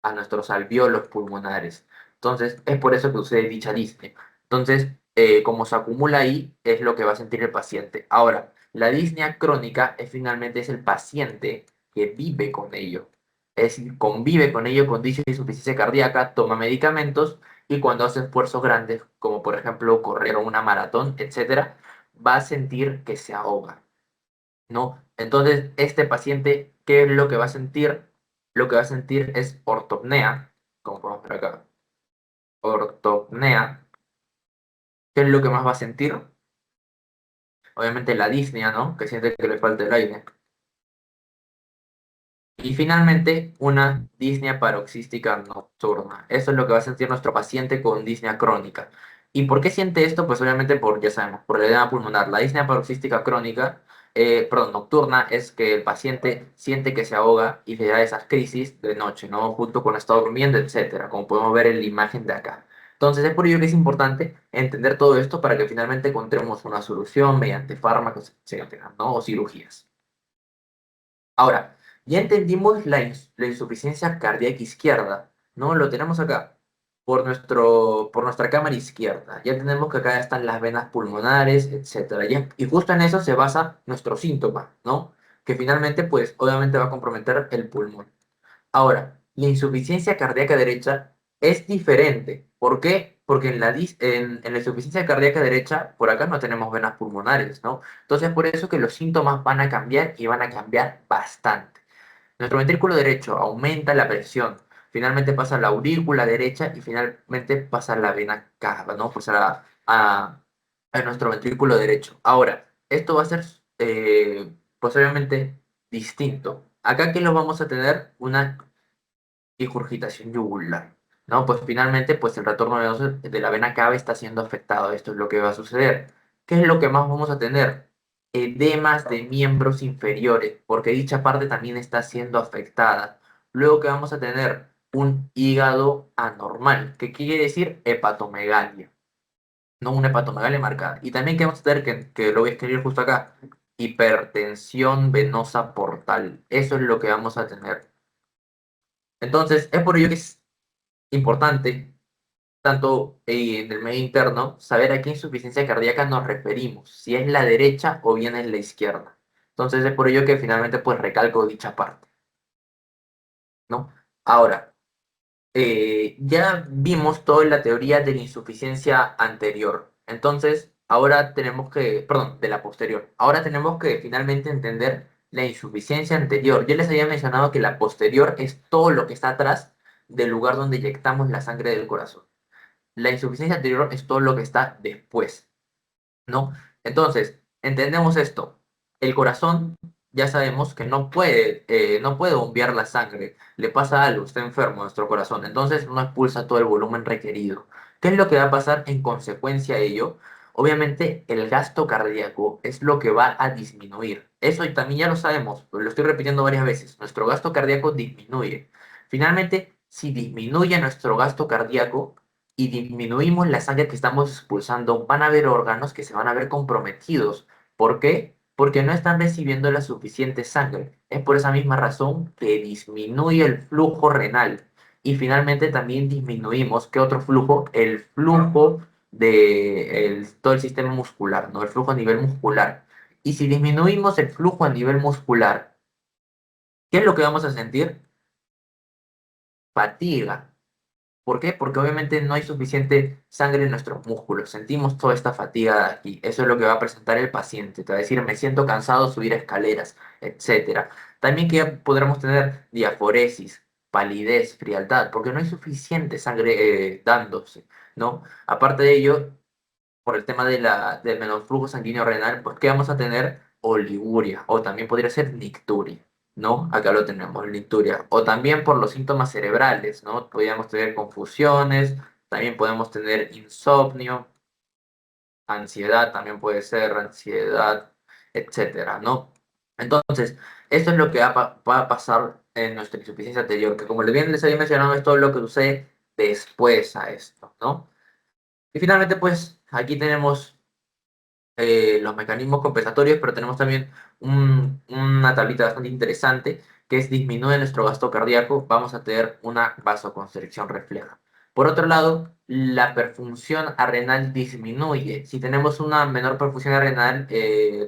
A nuestros alvéolos pulmonares. Entonces, es por eso que sucede dicha disnea. Entonces, como se acumula ahí, es lo que va a sentir el paciente. Ahora, la disnea crónica es finalmente es el paciente que vive con ello. Es decir, convive con ello con dicha insuficiencia cardíaca, toma medicamentos y cuando hace esfuerzos grandes, como por ejemplo correr una maratón, etcétera, va a sentir que se ahoga. ¿No? Entonces, este paciente, ¿qué es lo que va a sentir? Lo que va a sentir es ortopnea, como podemos ver acá, ortopnea. ¿Qué es lo que más va a sentir? Obviamente la disnea, ¿no? Que siente que le falta el aire. Y finalmente, una disnea paroxística nocturna. Eso es lo que va a sentir nuestro paciente con disnea crónica. ¿Y por qué siente esto? Pues obviamente por, ya sabemos, por el edema pulmonar. La disnea paroxística crónica, perdón, nocturna, es que el paciente siente que se ahoga y le da esas crisis de noche, ¿no? Junto con estar durmiendo, etcétera, como podemos ver en la imagen de acá. Entonces es por ello que es importante entender todo esto para que finalmente encontremos una solución mediante fármacos, etcétera, ¿no? O cirugías. Ahora, ya entendimos la insuficiencia cardíaca izquierda, ¿no? Lo tenemos acá, por nuestra cámara izquierda. Ya tenemos que acá están las venas pulmonares, etcétera. Y justo en eso se basa nuestro síntoma, ¿no? Que finalmente, pues, obviamente va a comprometer el pulmón. Ahora, la insuficiencia cardíaca derecha es diferente. ¿Por qué? Porque en la insuficiencia cardíaca derecha, por acá no tenemos venas pulmonares, ¿no? Entonces, por eso que los síntomas van a cambiar y van a cambiar bastante. Nuestro ventrículo derecho aumenta la presión, finalmente pasa a la aurícula derecha y finalmente pasa a la vena cava, ¿no? Pues a nuestro ventrículo derecho. Ahora, esto va a ser, pues obviamente, distinto. Acá, ¿qué lo vamos a tener? Una regurgitación yugular, ¿no? Pues finalmente, pues el retorno venoso de la vena cava está siendo afectado. Esto es lo que va a suceder. ¿Qué es lo que más vamos a tener? Edemas de miembros inferiores, porque dicha parte también está siendo afectada. Luego que vamos a tener un hígado anormal, que quiere decir hepatomegalia, no una hepatomegalia marcada. Y también que vamos a tener, que lo voy a escribir justo acá, hipertensión venosa portal. Eso es lo que vamos a tener. Entonces, es por ello que es importante, tanto en el medio interno, saber a qué insuficiencia cardíaca nos referimos, si es la derecha o bien es la izquierda. Entonces es por ello que finalmente pues recalco dicha parte, ¿no? Ahora, ya vimos toda la teoría de la insuficiencia anterior. Entonces, ahora tenemos que, perdón, de la posterior. Ahora tenemos que finalmente entender la insuficiencia anterior. Yo les había mencionado que la posterior es todo lo que está atrás del lugar donde inyectamos la sangre del corazón. La insuficiencia anterior es todo lo que está después, ¿no? Entonces, entendemos esto. El corazón, ya sabemos que no puede bombear la sangre. Le pasa algo, está enfermo nuestro corazón. Entonces, no expulsa todo el volumen requerido. ¿Qué es lo que va a pasar en consecuencia de ello? Obviamente, el gasto cardíaco es lo que va a disminuir. Eso y también ya lo sabemos, lo estoy repitiendo varias veces. Nuestro gasto cardíaco disminuye. Finalmente, si disminuye nuestro gasto cardíaco, y disminuimos la sangre que estamos expulsando, van a haber órganos que se van a ver comprometidos. ¿Por qué? Porque no están recibiendo la suficiente sangre. Es por esa misma razón que disminuye el flujo renal. Y finalmente también disminuimos, ¿qué otro flujo? El flujo de todo el sistema muscular, ¿no? El flujo a nivel muscular. Y si disminuimos el flujo a nivel muscular, ¿qué es lo que vamos a sentir? Fatiga. ¿Por qué? Porque obviamente no hay suficiente sangre en nuestros músculos. Sentimos toda esta fatiga de aquí. Eso es lo que va a presentar el paciente. Te va a decir, me siento cansado de subir escaleras, etcétera. También que podremos tener diaforesis, palidez, frialdad, porque no hay suficiente sangre dándose, ¿no? Aparte de ello, por el tema del menor flujo sanguíneo renal, pues ¿qué vamos a tener? Oliguria, o también podría ser nicturia, ¿no? Acá lo tenemos, nicturia. O también por los síntomas cerebrales, ¿no? Podríamos tener confusiones, también podemos tener insomnio, ansiedad, también puede ser ansiedad, etcétera, ¿no? Entonces, esto es lo que va a pasar en nuestra insuficiencia anterior, que como bien les había mencionado, es todo lo que sucede después a esto, ¿no? Y finalmente, pues, aquí tenemos los mecanismos compensatorios, pero tenemos también una tablita bastante interesante que es disminuye nuestro gasto cardíaco, vamos a tener una vasoconstricción refleja. Por otro lado, la perfunción renal disminuye. Si tenemos una menor perfusión renal,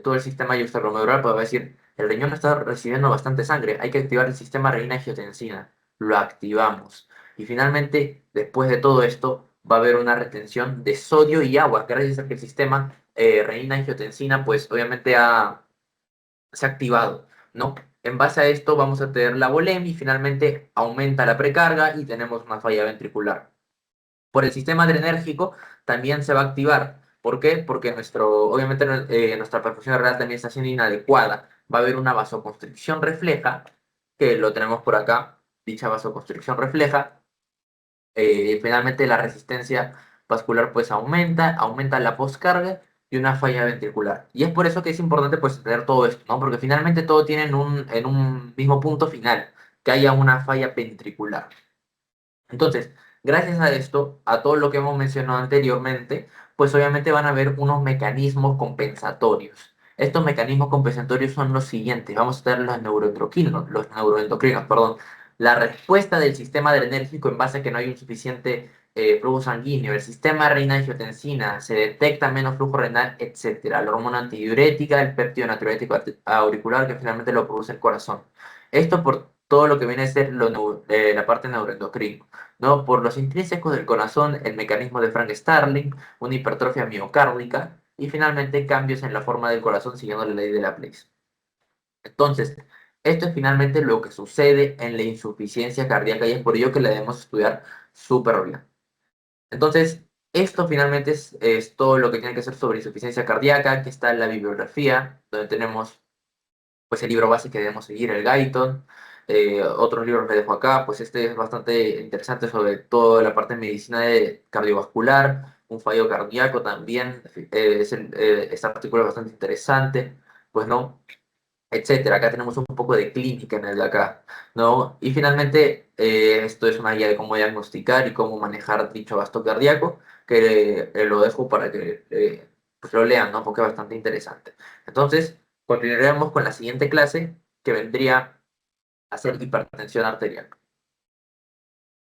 todo el sistema extraglomerular puede decir, el riñón está recibiendo bastante sangre, hay que activar el sistema renina-angiotensina. Lo activamos. Y finalmente, después de todo esto, va a haber una retención de sodio y agua, gracias a que el sistema renina-angiotensina, pues obviamente se ha activado, ¿no? En base a esto vamos a tener la volemia y finalmente aumenta la precarga y tenemos una falla ventricular. Por el sistema adrenérgico también se va a activar. ¿Por qué? Porque obviamente nuestra perfusión renal también está siendo inadecuada. Va a haber una vasoconstricción refleja, que lo tenemos por acá, dicha vasoconstricción refleja, finalmente la resistencia vascular pues aumenta la poscarga y una falla ventricular. Y es por eso que es importante pues tener todo esto, ¿no? Porque finalmente todo tiene en un mismo punto final, que haya una falla ventricular. Entonces, gracias a esto, a todo lo que hemos mencionado anteriormente, pues obviamente van a haber unos mecanismos compensatorios. Estos mecanismos compensatorios son los siguientes. Vamos a tener los neuroendocrinos, perdón. La respuesta del sistema adrenérgico en base a que no hay un suficiente flujo sanguíneo, el sistema renina-angiotensina, se detecta menos flujo renal, etcétera. La hormona antidiurética, el péptido natriurético auricular, que finalmente lo produce el corazón. Esto por todo lo que viene a ser la parte neuroendocrina, ¿no? Por los intrínsecos del corazón, el mecanismo de Frank Starling, una hipertrofia miocárdica y finalmente cambios en la forma del corazón siguiendo la ley de Laplace. Entonces, esto es finalmente lo que sucede en la insuficiencia cardíaca y es por ello que la debemos estudiar súper bien. Entonces, esto finalmente es todo lo que tiene que ser sobre insuficiencia cardíaca. Aquí está la bibliografía, donde tenemos pues el libro base que debemos seguir, el Guyton. Otros libros les dejo acá, pues este es bastante interesante sobre toda la parte de medicina cardiovascular, un fallo cardíaco también, este artículo es bastante interesante, pues no, etcétera. Acá tenemos un poco de clínica en el de acá, ¿no? Y finalmente, esto es una guía de cómo diagnosticar y cómo manejar dicho gasto cardíaco, que lo dejo para que pues lo lean, ¿no? Porque es bastante interesante. Entonces, continuaremos con la siguiente clase, que vendría a ser hipertensión arterial.